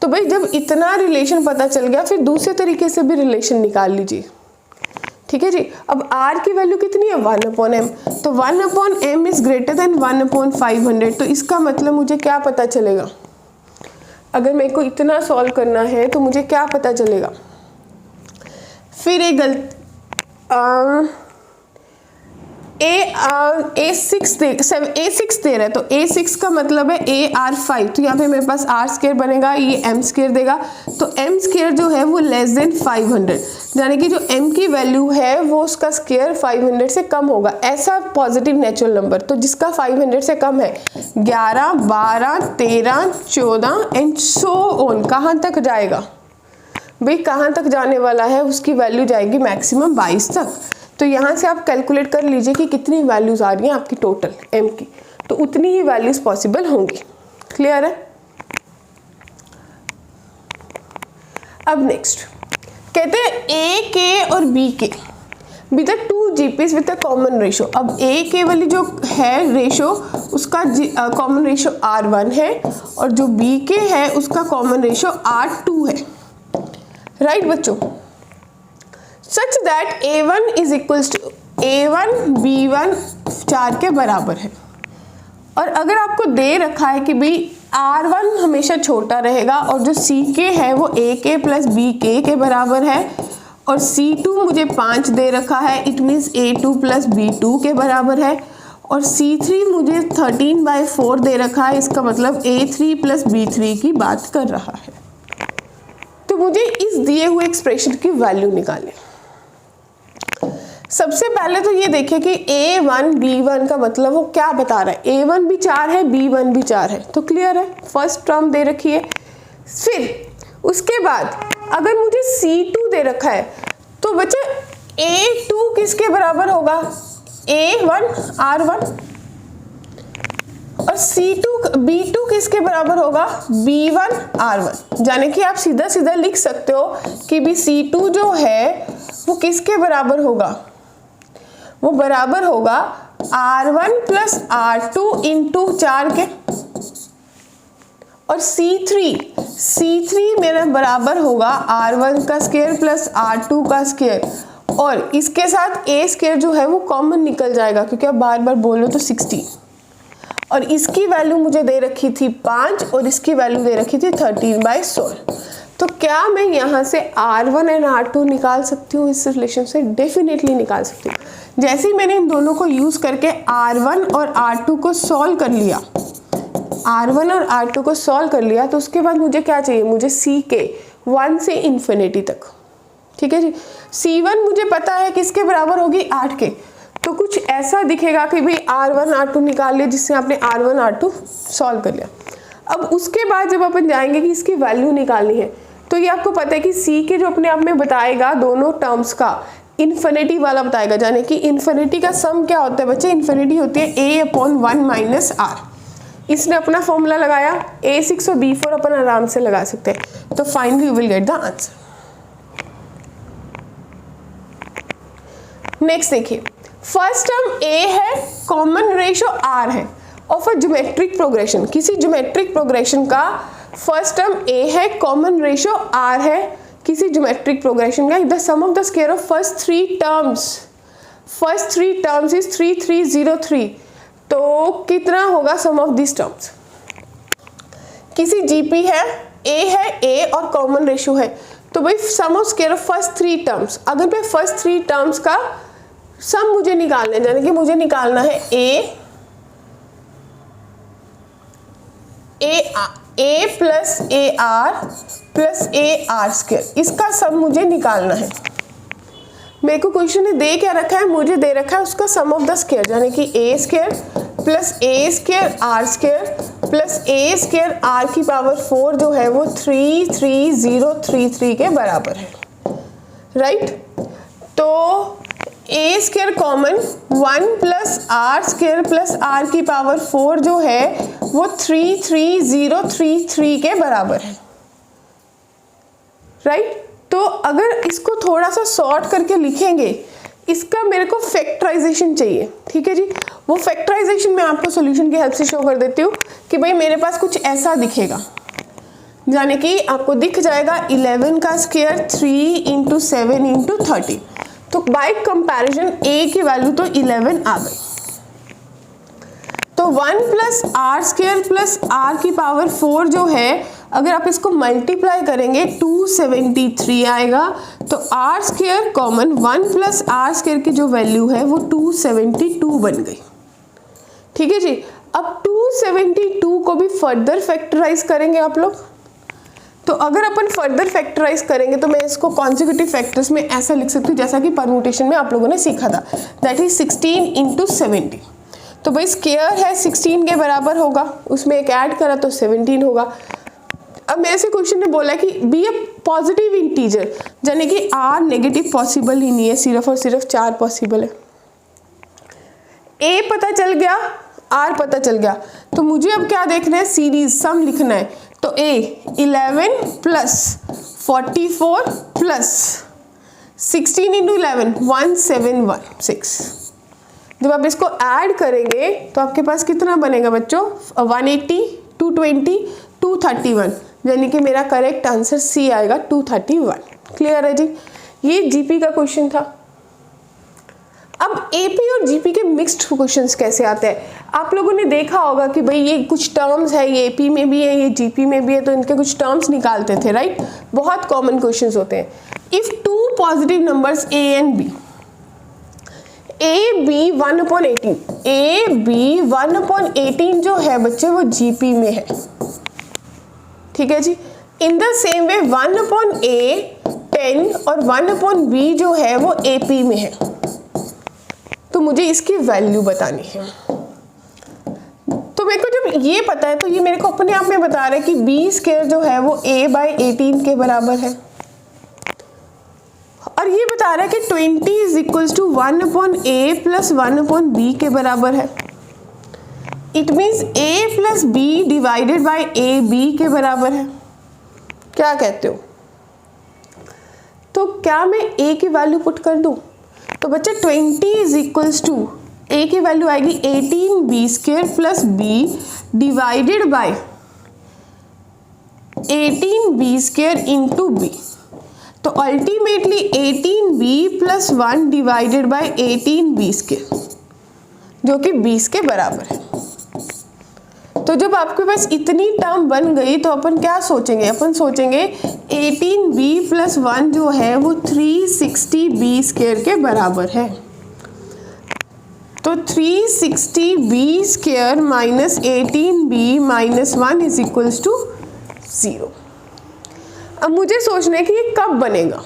तो भाई जब इतना रिलेशन पता चल गया, फिर दूसरे तरीके से भी रिलेशन निकाल लीजिए, ठीक है जी। अब R की वैल्यू कितनी है, 1/m, तो 1/m इज ग्रेटर देन 1/500, तो इसका मतलब मुझे क्या पता चलेगा, अगर मेरे को इतना सॉल्व करना है तो मुझे क्या पता चलेगा। फिर एक A6 दे रहा है, तो A6 का मतलब है AR5, तो यहाँ पे मेरे पास R² बनेगा, ये M² देगा, तो M² जो है वो लेस देन 500, यानी कि जो M की वैल्यू है वो उसका स्क्वायर 500 से कम होगा, ऐसा पॉजिटिव नेचुरल नंबर, तो जिसका 500 से कम है 11, 12, 13, 14 एंड सो ऑन, कहाँ तक जाएगा भाई, कहाँ तक जाने वाला है, उसकी वैल्यू जाएगी मैक्सिमम 22 तक। तो यहाँ से आप कैलकुलेट कर लीजिए कि कितनी वैल्यूज आ रही हैं आपकी टोटल M की, तो उतनी ही वैल्यूज पॉसिबल होंगी। क्लियर है। अब नेक्स्ट कहते हैं A K और B K with the 2 GPs with the common ratio. अब A K वाली जो है रेशो उसका कॉमन रेशो R1 है, और जो B K है उसका कॉमन रेशो R2 है, राइट बच्चों। Such that A1 is equals to A1 B1 4 के बराबर है, और अगर आपको दे रखा है कि भाई R1 हमेशा छोटा रहेगा और जो CK है वो AK प्लस BK के बराबर है, और C2 मुझे 5 दे रखा है, it means A2 plus B2 के बराबर है, और C3 मुझे 13/4 दे रखा है, इसका मतलब A3 प्लस B3 की बात कर रहा है। तो मुझे इस दिए हुए एक्सप्रेशन की वैल्यू निकालें। सबसे पहले तो ये देखें कि A1 B1 का मतलब वो क्या बता रहा है, A1 भी 4 है B1 भी 4 है, तो क्लियर है, फर्स्ट टर्म दे रखी है। फिर उसके बाद अगर मुझे C2 दे रखा है, तो बच्चे A2 किसके बराबर होगा, A1 R1, और B2 किसके बराबर होगा, B1 R1, यानी कि आप सीधा सीधा लिख सकते हो कि भी C2 जो है वो किसके बराबर होगा? वो बराबर होगा R1 प्लस R2 इंटू 4 के, और C3 मेरा बराबर होगा R1 का स्क्वायर प्लस R2 का स्क्वायर, और इसके साथ A स्क्वायर जो है वो कॉमन निकल जाएगा क्योंकि अब बार बार बोलो तो 16, और इसकी वैल्यू मुझे दे रखी थी 5 और इसकी वैल्यू दे रखी थी 13/16। तो क्या मैं यहाँ से R1 एंड R2 निकाल सकती हूँ इस रिलेशन से? डेफिनेटली निकाल सकती हूँ। जैसे ही मैंने इन दोनों को यूज़ करके R1 और R2 को सॉल्व कर लिया, R1 और R2 को सॉल्व कर लिया, तो उसके बाद मुझे क्या चाहिए? मुझे C के 1 से इन्फिनिटी तक। ठीक है जी। C1 मुझे पता है किसके बराबर होगी? 8 के। तो कुछ ऐसा दिखेगा कि भाई R1 R2 निकाल लिया, जिससे आपने R1 R2 सॉल्व कर लिया। अब उसके बाद जब अपन जाएंगे कि इसकी वैल्यू निकालनी है, तो ये आपको पता है कि C के जो अपने आप में बताएगा दोनों टर्म्स का इन्फिनिटी वाला बताएगा, यानी कि इन्फिनिटी का सम क्या होता है बच्चे? इन्फिनिटी होती है A/1 माइनस R। इसने अपना फॉर्मूला लगाया, A6 और B4 अपन आराम से लगा सकते हैं। तो finally you will get the answer. Next देखिए, फर्स्ट टर्म A है, कॉमन रेशियो R है, ऑफ अ ज्योमेट्रिक प्रोग्रेशन। किसी ज्योमेट्रिक प्रोग्रेशन का फर्स्ट टर्म A है, कॉमन रेशियो R है, किसी ज्योमेट्रिक प्रोग्रेशन का। The sum of the square of first three terms is 3303। तो कितना होगा सम ऑफ दिस टर्म्स? किसी GP है, A है, A और कॉमन रेशियो है, तो भाई सम of square of first three terms, अगर मैं फर्स्ट थ्री टर्म्स का सम मुझे निकालना है, यानी कि मुझे निकालना है A plus AR plus AR square, इसका सम मुझे निकालना है। मेरे को क्वेश्चन ने दे क्या रखा है? मुझे दे रखा है उसका सम ऑफ द स्क्वायर, यानी कि A square plus A square R square plus A square R की पावर 4 जो है वो 33033 के बराबर है, राइट। तो A square common 1 plus R square plus R की पावर 4 जो है वो 33033 के बराबर है, राइट। तो अगर इसको थोड़ा सा सॉर्ट करके लिखेंगे, इसका मेरे को फैक्टराइजेशन चाहिए, ठीक है जी। वो फैक्टराइजेशन मैं आपको सॉल्यूशन की हेल्प से शो कर देती हूँ कि भाई मेरे पास कुछ ऐसा दिखेगा, यानी कि आपको दिख जाएगा 11 का स्क्वायर 3 इंटू 7 इंटू 30। तो बाय कंपैरिजन A की वैल्यू तो 11 आ गई। तो 1 plus R square plus R की पावर 4 जो है, अगर आप इसको मल्टीप्लाई करेंगे 273 आएगा। तो R square common 1 plus R square की जो वैल्यू है वो 272 बन गई, ठीक है जी। अब 272 को भी फर्दर फैक्टराइज करेंगे आप लोग। तो अगर अपन फर्दर फैक्टराइज करेंगे तो मैं इसको कॉन्जिक्यूटिव फैक्टर्स में ऐसा लिख सकती हूँ जैसा कि परम्यूटेशन में आप लोगों ने सीखा था, दैट इज 16 इंटू 70। तो भाई स्क्वायर है 16 के बराबर होगा, उसमें एक ऐड करा तो 17 होगा। अब मेरे से क्वेश्चन ने बोला कि बी अ पॉजिटिव इंटीजर, यानी कि R नेगेटिव पॉसिबल ही नहीं है, सिर्फ और सिर्फ 4 पॉसिबल है। A पता चल गया, R पता चल गया, तो मुझे अब क्या देखना है? सीरीज सम लिखना है। तो A 11 प्लस 44 प्लस 16 इंटू 11 1716। जब आप इसको ऐड करेंगे तो आपके पास कितना बनेगा बच्चों? 180, 220, 231, यानी कि मेरा करेक्ट आंसर C आएगा 231। क्लियर है जी? ये GP का क्वेश्चन था। अब AP और GP के मिक्स्ड क्वेश्चंस कैसे आते हैं? आप लोगों ने देखा होगा कि भाई ये कुछ टर्म्स है, ये AP में भी है, ये GP में भी है, तो इनके कुछ टर्म्स निकालते थे, राइट। बहुत कॉमन क्वेश्चंस होते हैं। If two positive numbers A and B, AB 1/18, AB 1/18 जो है बच्चे वो GP में है, ठीक है जी। इन द सेम वे 1/A 10 और 1/B जो है वो AP में है। तो मुझे इसकी वैल्यू बतानी है। तो मेरे को जब ये पता है तो ये मेरे को अपने आप में बता रहा है कि B स्क्वायर जो है वो A/18 के बराबर है, और ये बता रहा है कि 20 is equal to 1/A plus 1/B के बराबर है। It means A plus B divided by AB के बराबर है। क्या कहते हो? तो क्या मैं a की वैल्यू पुट कर दूं? तो बच्चा 20 इज इक्वल्स टू a की वैल्यू आएगी 18b square plus b divided by 18b square into b। तो ultimately 18b plus 1 divided by 18b square जो कि 20 के बराबर है। तो जब आपके पास इतनी टर्म बन गई तो अपन क्या सोचेंगे? अपन सोचेंगे 18b प्लस 1 जो है वो 360b स्क्वायर के बराबर है। तो 360b square minus 18b minus 1 is equals to 0। अब मुझे सोचना है कि ये कब बनेगा,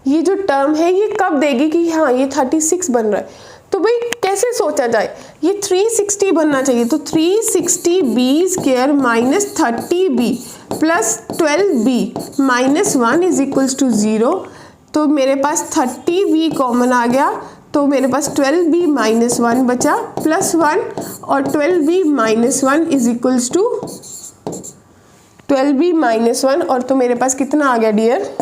ये जो टर्म है ये कब देगी कि हाँ ये 36 बन रहा है। तो भाई कैसे सोचा जाए? ये 360 बनना चाहिए। तो 360b square minus 30b plus 12b minus 1 is equals to 0। तो मेरे पास 30b कॉमन आ गया, तो मेरे पास 12b माइनस 1 बचा प्लस 1 और 12b minus 1 is equals to 12b minus 1 और तो मेरे पास कितना आ गया डियर?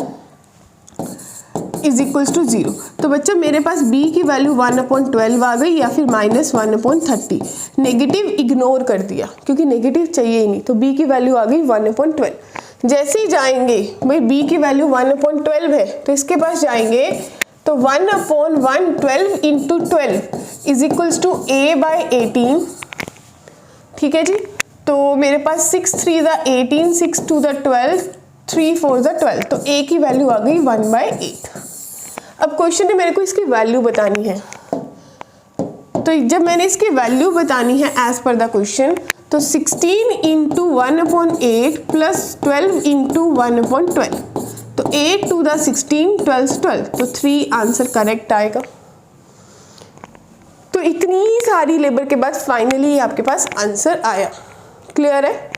Is equals to 0। तो बच्चा मेरे पास b की वैल्यू 1/12 आ गई या फिर माइनस 1/30। नेगेटिव इग्नोर कर दिया क्योंकि नेगेटिव चाहिए ही नहीं, तो b की वैल्यू आ गई 1/12। जैसे ही जाएंगे भाई b की वैल्यू 1/12 है तो इसके पास जाएंगे तो 1/112 into 12 is equals to a/18। ठीक है जी। तो मेरे पास 6 3 ज़ा 18, 6 2 ज़ा 12, 3 4 ज़ा 12। तो a की वैल्यू आ गई 1/8। अब क्वेश्चन है मेरे को इसकी वैल्यू बतानी है। तो जब मैंने इसकी वैल्यू बतानी है एज पर द क्वेश्चन, तो 16 इंटू 1/8 प्लस 12 इंटू 1/12। तो 8 2 ज़ा 16, 12 12, तो 3 आंसर करेक्ट आएगा। तो इतनी सारी लेबर के बाद फाइनली आपके पास आंसर आया। क्लियर है?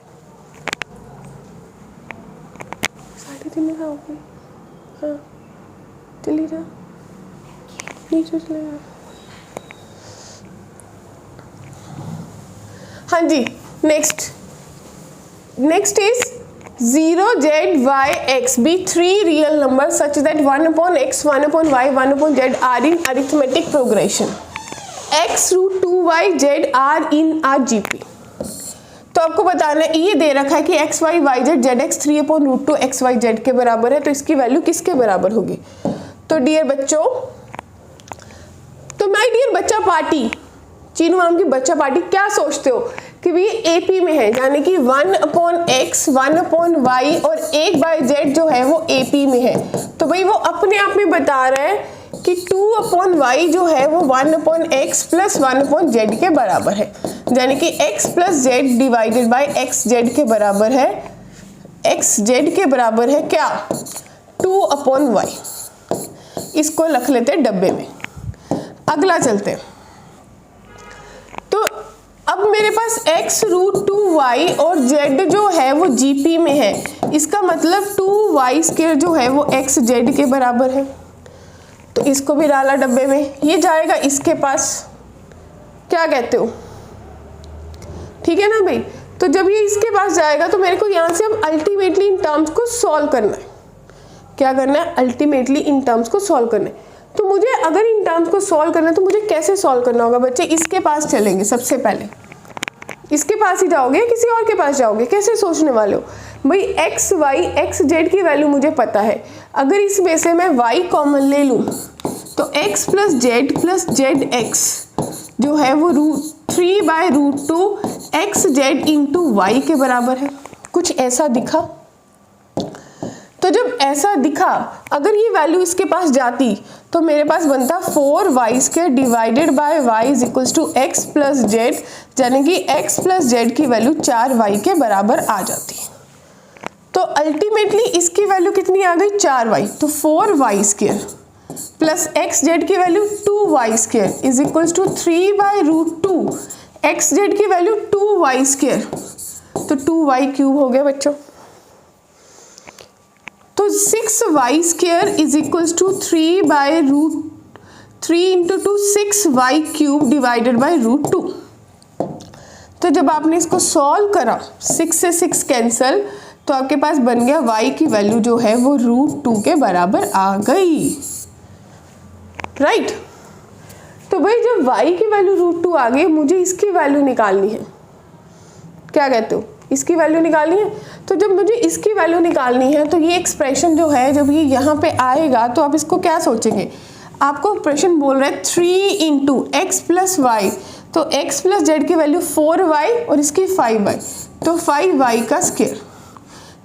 3:30 हो गई। हाँ चलिए जा नीचे चले जा। हाँ जी next is 0 z y x be 3 real numbers such that 1/x 1/y 1/z are in arithmetic progression. x root 2y z are in a GP। तो आपको बताना है ये दे रखा है कि x y y z z x 3/√2 x y z के बराबर है, तो इसकी वैल्यू किसके बराबर होगी? तो डियर बच्चों, तो माय डियर बच्चा पार्टी, चीनू मैम की बच्चा पार्टी, क्या सोचते हो कि ये एपी में है, यानी कि 1/x 1/y और 1/z जो है वो एपी में है। तो भाई वो अपने आप में बता रहा है कि 2/y जो है वो 1/x प्लस 1/z के बराबर है, यानी कि x plus z divided by xz के बराबर है। xz के बराबर है क्या? 2/y। इसको रख लेते हैं डब्बे में। अगला चलते हैं। तो अब मेरे पास x √2y और z जो है वो GP में है, इसका मतलब 2y² जो है वो xz के बराबर है। तो इसको भी डाला डब्बे में, ये जाएगा इसके पास। क्या कहते हो? ठीक है ना भाई। तो जब ये इसके पास जाएगा तो मेरे को यहाँ से अब अल्टीमेटली इन टर्म्स को सॉल्व करना है। क्या करना है? अल्टीमेटली इन टर्म्स को सॉल्व करना है। तो मुझे अगर इन टर्म्स को सॉल्व करना है तो मुझे कैसे सॉल्व करना होगा बच्चे? इसके पास चलेंगे सबसे पहले। इसके पास ही जाओगे, किसी और के पास जाओगे? कैसे सोचने वाले हो भाई? एक्स वाई एक्स जेड की वैल्यू मुझे पता है। अगर इसमें से मैं y कॉमन ले लूँ तो x प्लस जेड एक्स जो है वो 3/√2 xz इंटू वाई के बराबर है। कुछ ऐसा दिखा? तो जब ऐसा दिखा, अगर ये वैल्यू इसके पास जाती तो मेरे पास बनता 4y² divided by y is equals to x plus z, यानी कि x प्लस जेड की वैल्यू 4y के बराबर आ जाती। तो अल्टीमेटली इसकी वैल्यू कितनी आ गई? 4y। तो 4y² प्लस xz की value 2y² is equals to 3/√2 xz की वैल्यू 2y², तो 2y³ हो गया बच्चों। तो 6y² is equals to 3/√3 into 2 6y³ divided by √2। तो जब आपने इसको सॉल्व करा, 6 से 6 कैंसल, तो आपके पास बन गया y की वैल्यू जो है वो √2 के बराबर आ गई, राइट। तो भाई जब y की वैल्यू √2 आ गई, मुझे इसकी वैल्यू निकालनी है। क्या कहते हो, इसकी वैल्यू निकालनी है। तो जब मुझे इसकी वैल्यू निकालनी है तो ये एक्सप्रेशन जो है जब ये यहाँ पे आएगा तो आप इसको क्या सोचेंगे, आपको प्रश्न बोल रहा है 3 इंटू एक्स प्लस वाई, तो x प्लस जेड की वैल्यू 4y और इसकी 5y, तो 5y का स्क्वायर,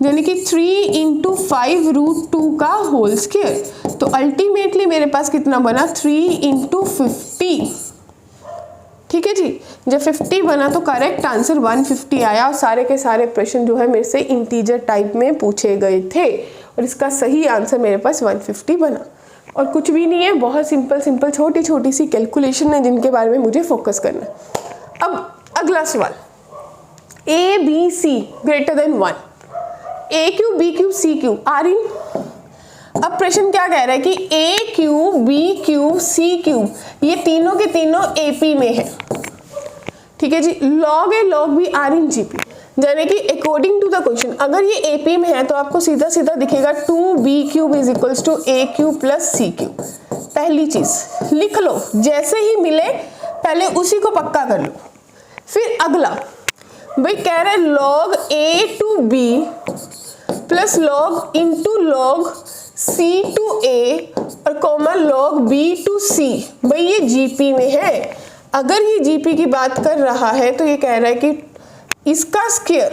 यानी कि 3 इंटू 5 √2 का होल स्क्वायर। तो अल्टीमेटली मेरे पास कितना बना, 3 इंटू 50। ठीक है जी, जब 50 बना तो करेक्ट आंसर 150 आया और सारे के सारे प्रश्न जो है मेरे से इंटीजर टाइप में पूछे गए थे और इसका सही आंसर मेरे पास 150 बना। और कुछ भी नहीं है, बहुत सिंपल छोटी छोटी सी कैलकुलेशन है जिनके बारे में मुझे फोकस करना है। अब अगला सवाल, a b c greater than 1, a cube b cube c cube are in. अब प्रश्न क्या कह रहा है कि a cube b cube c cube ये तीनों के तीनों AP में है, ठीक है जी। log a log b are in GP, यानी कि अकॉर्डिंग टू द क्वेश्चन अगर ये AP में है तो आपको सीधा सीधा दिखेगा 2b cube is equals to a cube plus c cube. पहली चीज लिख लो, जैसे ही मिले पहले उसी को पक्का कर लो। फिर अगला भाई कह रहे log a to b plus log into log c to a और comma log b to c, भाई ये GP में है। अगर ये GP की बात कर रहा है तो ये कह रहा है कि इसका square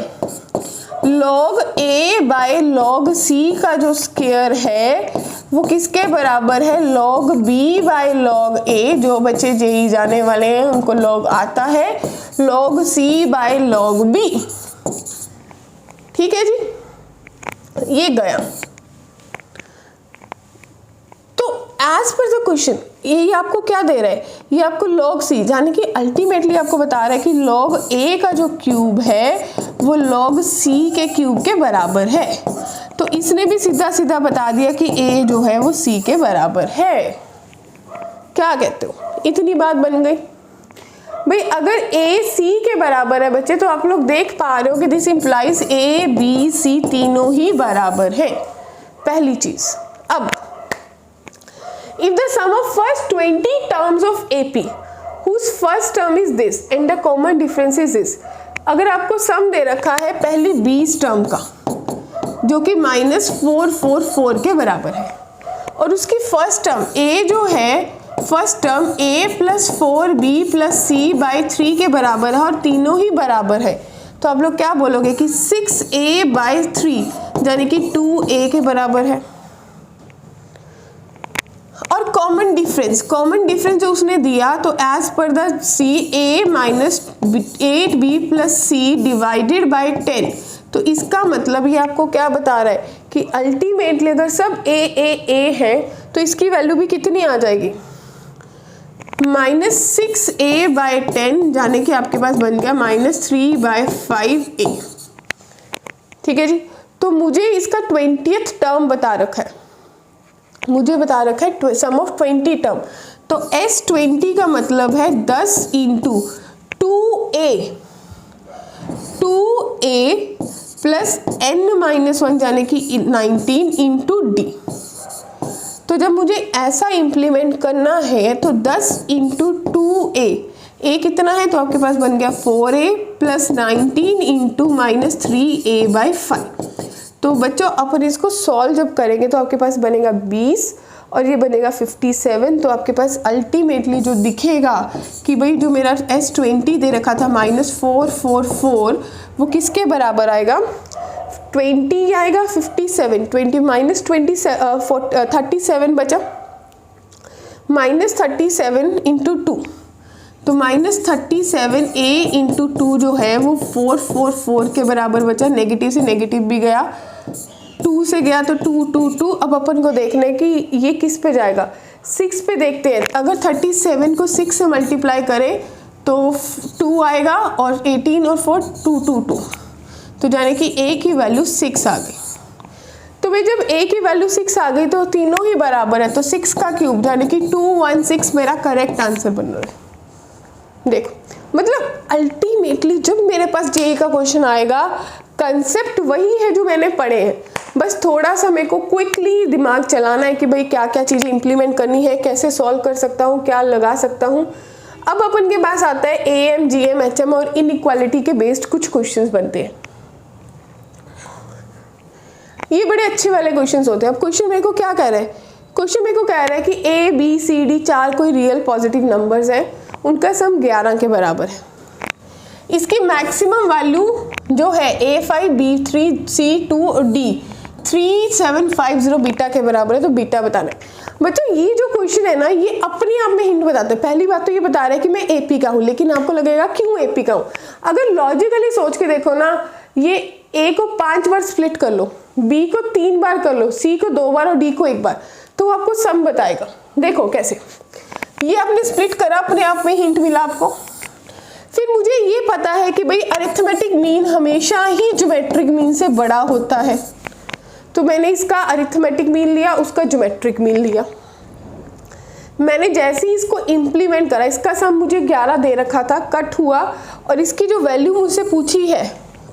log a by log c का जो स्क्वायर है वो किसके बराबर है, log b by log a। जो बच्चे जेई जाने वाले हैं उनको log आता है, log c by log b। ठीक है जी, ये गया। तो एज पर द क्वेश्चन ये आपको क्या दे रहा है, ये आपको log c, यानी कि अल्टीमेटली आपको बता रहा है कि log a का जो क्यूब है वो log c के क्यूब के बराबर है। तो इसने भी सीधा सीधा बता दिया कि a जो है वो c के बराबर है। क्या कहते हो, इतनी बात बन गई। भाई अगर a c के बराबर है बच्चे तो आप लोग देख पा रहे हो कि this implies a b c तीनों ही बराबर है, पहली चीज। अब if the sum of first 20 terms of AP whose first term is this and the common difference is this, अगर आपको सम दे रखा है पहली 20 टर्म का जो कि -444 के बराबर है और उसकी फर्स्ट टर्म a जो है, first term a plus 4b plus c by 3 के बराबर है और तीनों ही बराबर है, तो आप लोग क्या बोलोगे कि 6a बाई 3 यानी कि 2a के बराबर है। और कॉमन डिफरेंस जो उसने दिया तो as per the c a minus 8b plus c divided by 10, तो इसका मतलब ये आपको क्या बता रहा है कि अल्टीमेटली अगर सब a है तो इसकी वैल्यू भी कितनी आ जाएगी, -6a बाई 10, यानी कि आपके पास बन गया -3 बाई 5a। ठीक है जी, तो मुझे इसका 20th टर्म बता रखा है, मुझे बता रखा है सम ऑफ 20 टर्म, तो S20 का मतलब है 10 इंटू 2a प्लस n-1 यानी कि 19 इंटू d। तो जब मुझे ऐसा इम्प्लीमेंट करना है तो 10 इंटू 2a कितना है, तो आपके पास बन गया 4a plus 19 into -3a by 5। तो बच्चों अपन इसको सॉल्व जब करेंगे तो आपके पास बनेगा 20 और ये बनेगा 57। तो आपके पास अल्टीमेटली जो दिखेगा कि भाई जो मेरा S20 दे रखा था -444 वो किसके बराबर आएगा, 20 आएगा 57, 20 माइनस 37 बचा, -37 इंटू 2, तो -37a इंटू 2 जो है वो 444 के बराबर बचा। नेगेटिव से नेगेटिव भी गया, 2 से गया तो 2 अब अपन को देखना है कि ये किस पे जाएगा, 6 पे देखते हैं। अगर 37 को 6 से मल्टीप्लाई करें तो 2 आएगा और 18 और 4 2, तो यानी कि a की वैल्यू 6 आ गई। तो भाई जब a की वैल्यू 6 आ गई तो तीनों ही बराबर है, तो 6 का क्यूब यानी कि 216 मेरा करेक्ट आंसर बन रहा है। देखो मतलब अल्टीमेटली जब मेरे पास जेई का क्वेश्चन आएगा कंसेप्ट वही है जो मैंने पढ़े हैं, बस थोड़ा सा मेरे को क्विकली दिमाग चलाना है कि भाई क्या क्या चीज़ें इंप्लीमेंट करनी है, कैसे सॉल्व कर सकता हूँ, क्या लगा सकता हूँ। अब अपन के पास आता है AM, GM, HM और इनइक्वालिटी के बेस्ड कुछ क्वेश्चंस बनते हैं। ये बड़े अच्छे वाले क्वेश्चंस होते हैं। अब क्वेश्चन मेरे को क्या कह रहा है, क्वेश्चन मेरे को कह रहा है कि A, B, C, D 4 कोई रियल पॉजिटिव नंबर्स हैं, उनका सम 11 के बराबर है। इसकी मैक्सिमम वैल्यू जो है A5, B3, C2 और D 3750 बीटा के बराबर है, तो बीटा बताना है। बच्चों ये जो क्वेश्चन है ना, ये अपने आप में हिंट बताते हैं। पहली बात तो ये बता रहा है कि मैं AP का हूँ, लेकिन आपको लगेगा क्यों AP का हूँ। अगर लॉजिकली सोच के देखो ना, ये A को 5 बार स्प्लिट कर लो, B को 3 बार कर लो, C को 2 बार और D को 1 बार, तो आपको सम बताएगा। देखो कैसे, ये आपने स्प्लिट करा, अपने आप में हिंट मिला आपको। फिर मुझे ये पता है कि भाई अरिथमेटिक मीन हमेशा ही ज्योमेट्रिक मीन से बड़ा होता है, तो मैंने इसका अरिथमेटिक मीन लिया, उसका ज्योमेट्रिक मीन लिया। मैंने जैसे ही इसको इम्प्लीमेंट करा, इसका सम मुझे 11 दे रखा था, कट हुआ और इसकी जो वैल्यू मुझसे पूछी है,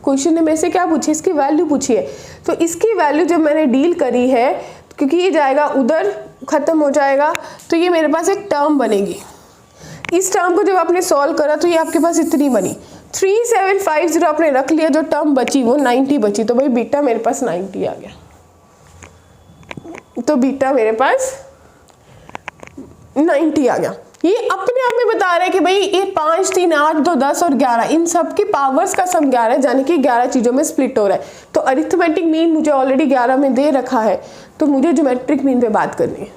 क्वेश्चन ने मेरे से क्या पूछी, इसकी वैल्यू पूछी है, तो इसकी वैल्यू जब मैंने डील करी है, क्योंकि ये जाएगा उधर, खत्म हो जाएगा, तो ये मेरे पास एक टर्म बनेगी। इस टर्म को जब आपने सॉल्व करा तो ये आपके पास इतनी बनी, 3750 आपने रख लिया, जो टर्म बची वो 90 बची, तो भाई बीटा मेरे पास 90 आ गया। तो बीटा मेरे पास 90 आ गया। ये अपने आप में बता रहा है कि भाई ये 5, 3, 8, 2, 10 और 11, इन सब की पावर्स का सम 11 है, यानी कि 11 चीज़ों में स्प्लिट हो रहा है। तो अरिथमेटिक मीन मुझे ऑलरेडी 11 में दे रखा है, तो मुझे ज्योमेट्रिक मीन पे बात करनी है।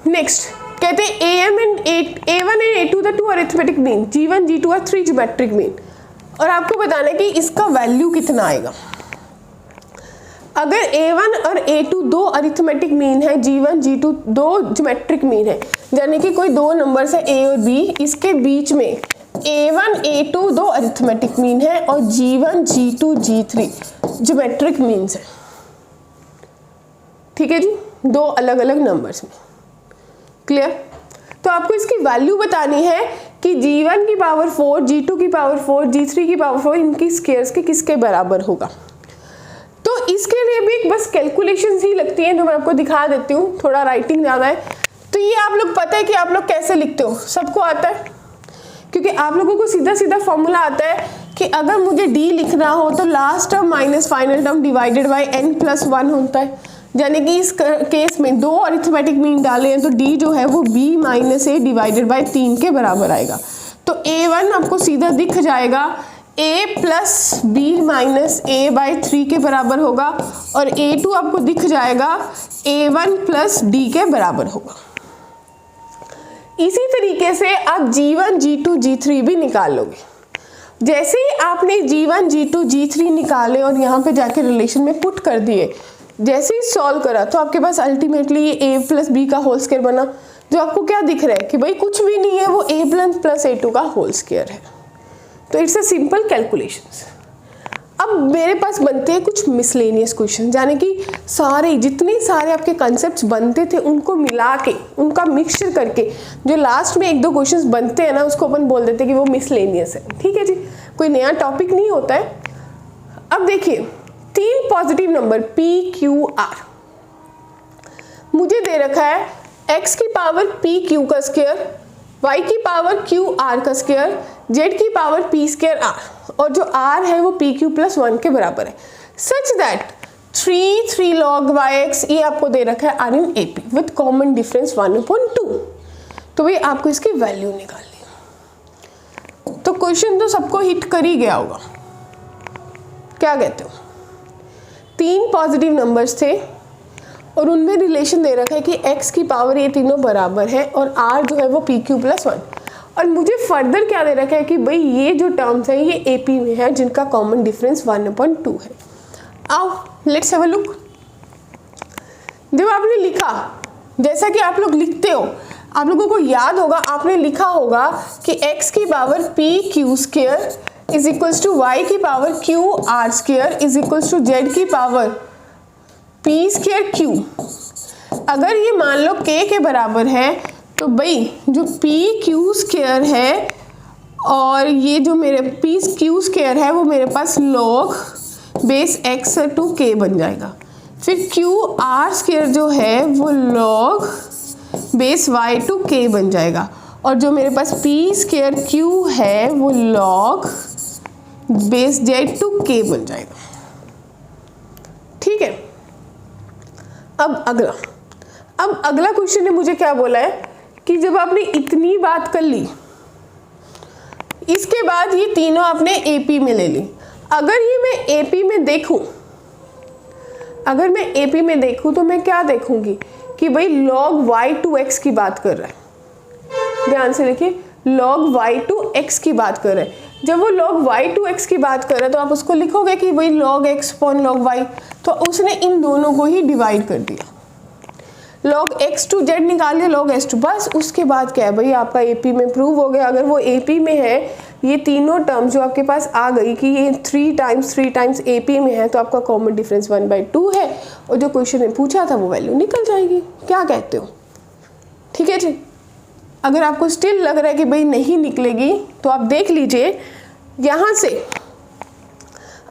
नेक्स्ट कहते हैं A1 and A2 the 2 arithmetic mean, G1, G2 और 3 ज्योमेट्रिक मीन, और आपको बताना है कि इसका वैल्यू कितना आएगा। अगर A1 और A2 दो अरिथमेटिक मीन है, G1, G2 दो ज्योमेट्रिक मीन है, यानी कि कोई दो नंबर्स है A और B, इसके बीच में A1, A2 दो अरिथमेटिक मीन है और G1, G2, G3 geometric means है। ठीक है जी, दो अलग अलग नंबर्स में। क्लियर? तो आपको इसकी वैल्यू बतानी है कि G1 की पावर 4, G2 की पावर 4, G3 की पावर 4 इनकी स्क्वायर्स के किसके बराबर होगा। तो इसके लिए भी एक बस कैलकुलेशंस ही लगती हैं, जो मैं आपको दिखा देती हूँ, थोड़ा राइटिंग ज़्यादा है। तो ये आप लोग पता है कि आप लोग कैसे लिखते हो, सबको आता है, क्योंकि आप लोगों को सीधा सीधा फॉर्मूला आता है कि अगर मुझे D लिखना हो तो last term minus final term divided by n+1 होता है। यानी कि इस केस में दो अरिथमेटिक मीन डाले हैं, तो D जो है वो B - A डिवाइडेड बाई 3 के बराबर आएगा। तो A1 आपको सीधा दिख जाएगा A + B - A/3 के बराबर होगा, और A2 आपको दिख जाएगा A1 + D के बराबर होगा। इसी तरीके से आप G1, G2, G3 भी निकाल लोगे। जैसे ही आपने G1, G2, G3 निकाले और यहाँ पे जाके रिलेशन में पुट कर दिए, जैसे ही सॉल्व करा, तो आपके पास अल्टीमेटली ये A + B का होल स्क्वायर बना, जो आपको क्या दिख रहा है कि भाई कुछ भी नहीं है, वो A + A2 का होल स्क्वायर है। तो इट्स अ सिंपल कैलकुलेशंस। अब मेरे पास बनते हैं कुछ मिसलेनियस क्वेश्चन, यानी कि सारे जितने सारे आपके कंसेप्ट्स बनते थे उनको मिला के, उनका मिक्सचर करके जो लास्ट में एक दो क्वेश्चंस बनते हैं ना, उसको अपन बोल देते हैं कि वो मिसलेनियस है। ठीक है जी, कोई नया टॉपिक नहीं होता है। अब देखिए, 3 positive number P, Q, R मुझे दे रखा है, x की पावर P, Q का स्क्वायर, y की पावर Q, R का स्क्वायर, z की पावर P स्क्वायर R, और जो R है वो PQ + 1 के बराबर है, सच दैट 3 log yx ये आपको दे रखा है R in AP with common difference 1/2। तो भाई आपको इसकी वैल्यू निकालनी है। तो क्वेश्चन तो सबको हिट कर ही गया होगा, क्या कहते हो। 3 पॉजिटिव नंबर्स थे और उनमें रिलेशन दे रखा है कि x की पावर ये तीनों बराबर है और r जो है वो PQ + 1, और मुझे फर्दर क्या दे रखा है कि भाई ये जो टर्म्स हैं ये AP में है, जिनका कॉमन डिफरेंस 1/2 है। आओ लेट्स हैव अ लुक। जब आपने लिखा, जैसा कि आप लोग लिखते हो, आप लोगों को याद होगा, आपने लिखा होगा कि x की पावर PQ² = y की पावर QR² = z की पावर P²Q। अगर ये मान लो K के बराबर है, तो भाई जो PQ² है और ये जो मेरे पीस क्यू स्क्वायर है वो मेरे पास log base x to k बन जाएगा। फिर क्यू आर स्क्वायर जो है वो log base y to k बन जाएगा। और जो मेरे पास पी स्क्वायर क्यू है वो log base z to k बन जाएगा। ठीक है। अब अगला क्वेश्चन ने मुझे क्या बोला है कि जब आपने इतनी बात कर ली, इसके बाद ये तीनों आपने एपी में ले ली। अगर ये मैं एपी में देखूं, तो मैं क्या देखूंगी कि भाई log y टू x की बात कर रहा है। ध्यान से देखिए, log y टू x की बात कर रहा है। जब वो log y टू x की बात कर रहा है तो आप उसको लिखोगे कि भाई log x upon log y, तो उसने इन दोनों को ही डिवाइड कर दिया। log x टू z निकाल लिया, log s टू, बस उसके बाद क्या है भाई, आपका एपी में प्रूव हो गया। अगर वो एपी में है, ये तीनों टर्म जो आपके पास आ गई कि ये 3 टाइम्स एपी में है, तो आपका कॉमन डिफरेंस 1/2 है और जो क्वेश्चन ने पूछा था वो वैल्यू निकल जाएगी। क्या कहते हो? ठीक है जी। अगर आपको स्टिल लग रहा है कि भाई नहीं निकलेगी, तो आप देख लीजिए यहाँ से,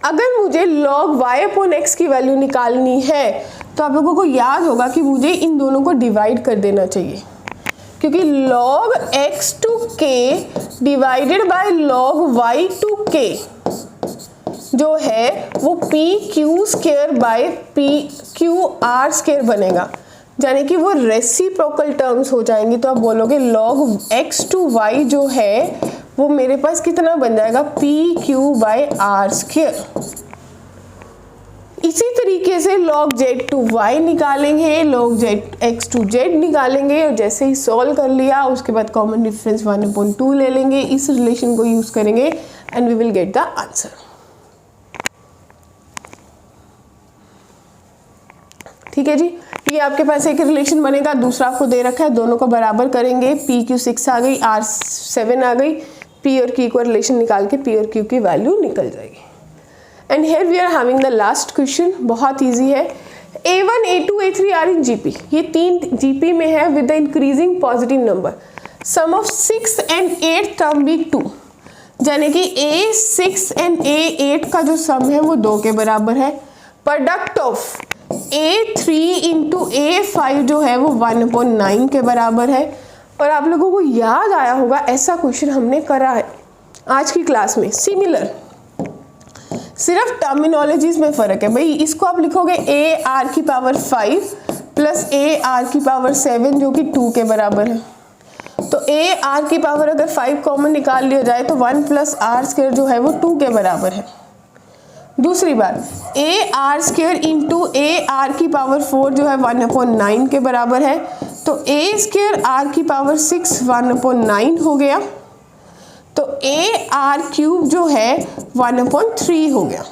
अगर मुझे log y अपॉन x की वैल्यू निकालनी है तो आप लोगों को याद होगा कि मुझे इन दोनों को डिवाइड कर देना चाहिए, क्योंकि log x to k divided by log y to k जो है वो p q square by p q r square बनेगा, यानी कि वो रेसिप्रोकल टर्म्स हो जाएंगी। तो आप बोलोगे log x टू y जो है वो मेरे पास कितना बन जाएगा, p q by r square. इसी तरीके से log z टू y निकालेंगे, log z x to z निकालेंगे, और जैसे ही सॉल्व कर लिया उसके बाद कॉमन डिफरेंस 1/2 ले लेंगे, इस रिलेशन को यूज करेंगे and we will get the answer. ठीक है जी। ये आपके पास एक रिलेशन बनेगा, दूसरा आपको दे रखा है, दोनों को बराबर करेंगे, p q 6 आ गई, r 7 आ गई, p और q को रिलेशन निकाल के p और q की वैल्यू निकल जाएगी। And here we are having the last question, बहुत इजी है। a1 a2 a3 are in GP, ये 3 जीपी में है with the increasing positive number, sum of 6 and 8 term B 2, यानी कि a6 एंड a8 का जो सम है वो 2 के बराबर है। Product of a3 into a5 जो है वो 1/9 के बराबर है। और आप लोगों को याद आया होगा, ऐसा क्वेश्चन हमने करा है आज की क्लास में, सिमिलर, सिर्फ टर्मिनोलॉजीज में फ़र्क है। भाई इसको आप लिखोगे a r की पावर 5 प्लस a r की पावर 7 जो कि 2 के बराबर है। तो a r की पावर अगर 5 कॉमन निकाल लिया जाए तो 1 प्लस r स्क्वायर जो है वो 2 के बराबर है। दूसरी बार a r square into a r की पावर 4 जो है 1/9 के बराबर है। तो a स्क्वायर r की पावर 6 1/9 हो गया, तो a r क्यूब जो है 1/3 हो गया।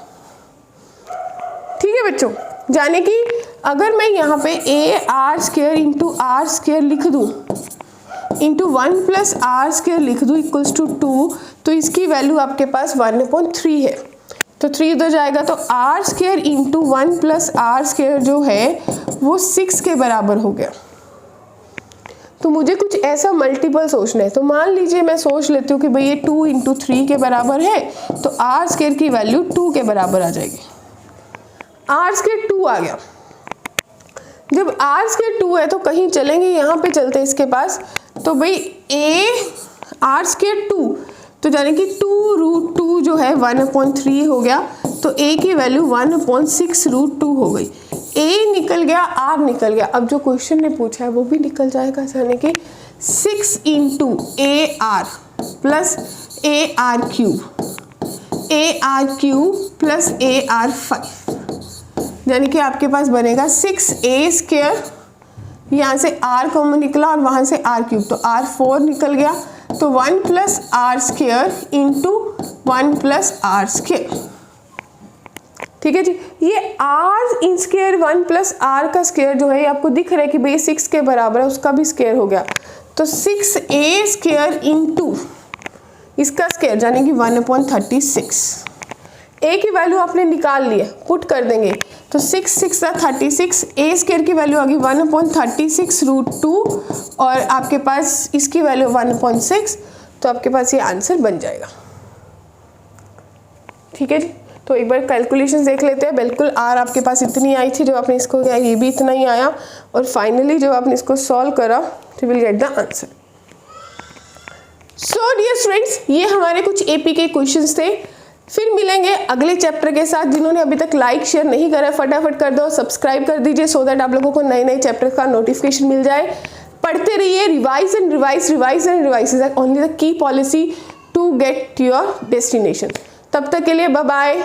ठीक है बच्चों, यानी कि अगर मैं यहाँ पे a r square into r square लिख दूँ इंटू 1 प्लस r स्क्वायर लिख दूँ इक्वल्स टू 2, तो इसकी वैल्यू आपके पास 1/3 है। तो 3 इधर जाएगा, तो r square into 1 plus r square जो है वो 6 के बराबर हो गया। तो मुझे कुछ ऐसा मल्टीपल सोचना है। तो मान लीजिए मैं सोच लेती हूँ कि भाई ये 2 इंटू 3 के बराबर है, तो r स्क्वायर की वैल्यू 2 के बराबर आ जाएगी। r स्क्वायर 2 आ गया। जब r स्क्वायर 2 है तो कहीं चलेंगे, यहाँ पे चलते हैं इसके पास। तो भाई r स्क्वायर 2, तो यानी कि 2√2 जो है 1/3 हो गया, तो a की वैल्यू 1/6√2 हो गई। a निकल गया, r निकल गया। अब जो क्वेश्चन ने पूछा है वो भी निकल जाएगा, यानी कि 6 into AR plus AR cube plus AR5, यानी कि आपके पास बनेगा 6a स्क्वायर, यहाँ से r कॉमन निकला और वहाँ से r क्यूब, तो r4 निकल गया। तो 1 plus r square into 1 plus r square. ठीक है जी। ये r in square 1 plus r का स्क्वायर जो है आपको दिख रहा है कि भाई 6 के बराबर है, उसका भी स्क्वायर हो गया। तो 6a स्क्वायर इंटू इसका स्क्वायर यानी कि 1/36। a की वैल्यू आपने निकाल लिया, पुट कर देंगे, तो 6 6 36, a स्क्वायर की वैल्यू आ गई 1/36√2 और आपके पास इसकी वैल्यू 1/6, तो आपके पास ये आंसर बन जाएगा। ठीक है जी, तो एक बार कैलकुलेशन देख लेते हैं। बिल्कुल आर आपके पास इतनी आई थी, जब आपने इसको किया ये भी इतना ही आया, और फाइनली जब आपने इसको सॉल्व करा तो will get the answer. So dear students, ये हमारे कुछ एपी के क्वेश्चंस थे। फिर मिलेंगे अगले चैप्टर के साथ। जिन्होंने अभी तक लाइक शेयर नहीं करा फटाफट कर दो, सब्सक्राइब कर दीजिए, सो दैट आप लोगों को नए नए चैप्टर का नोटिफिकेशन मिल जाए। पढ़ते रहिए, revise and revise, revise and revise is only the key policy to get your destination. तब तक के लिए बाय बाय।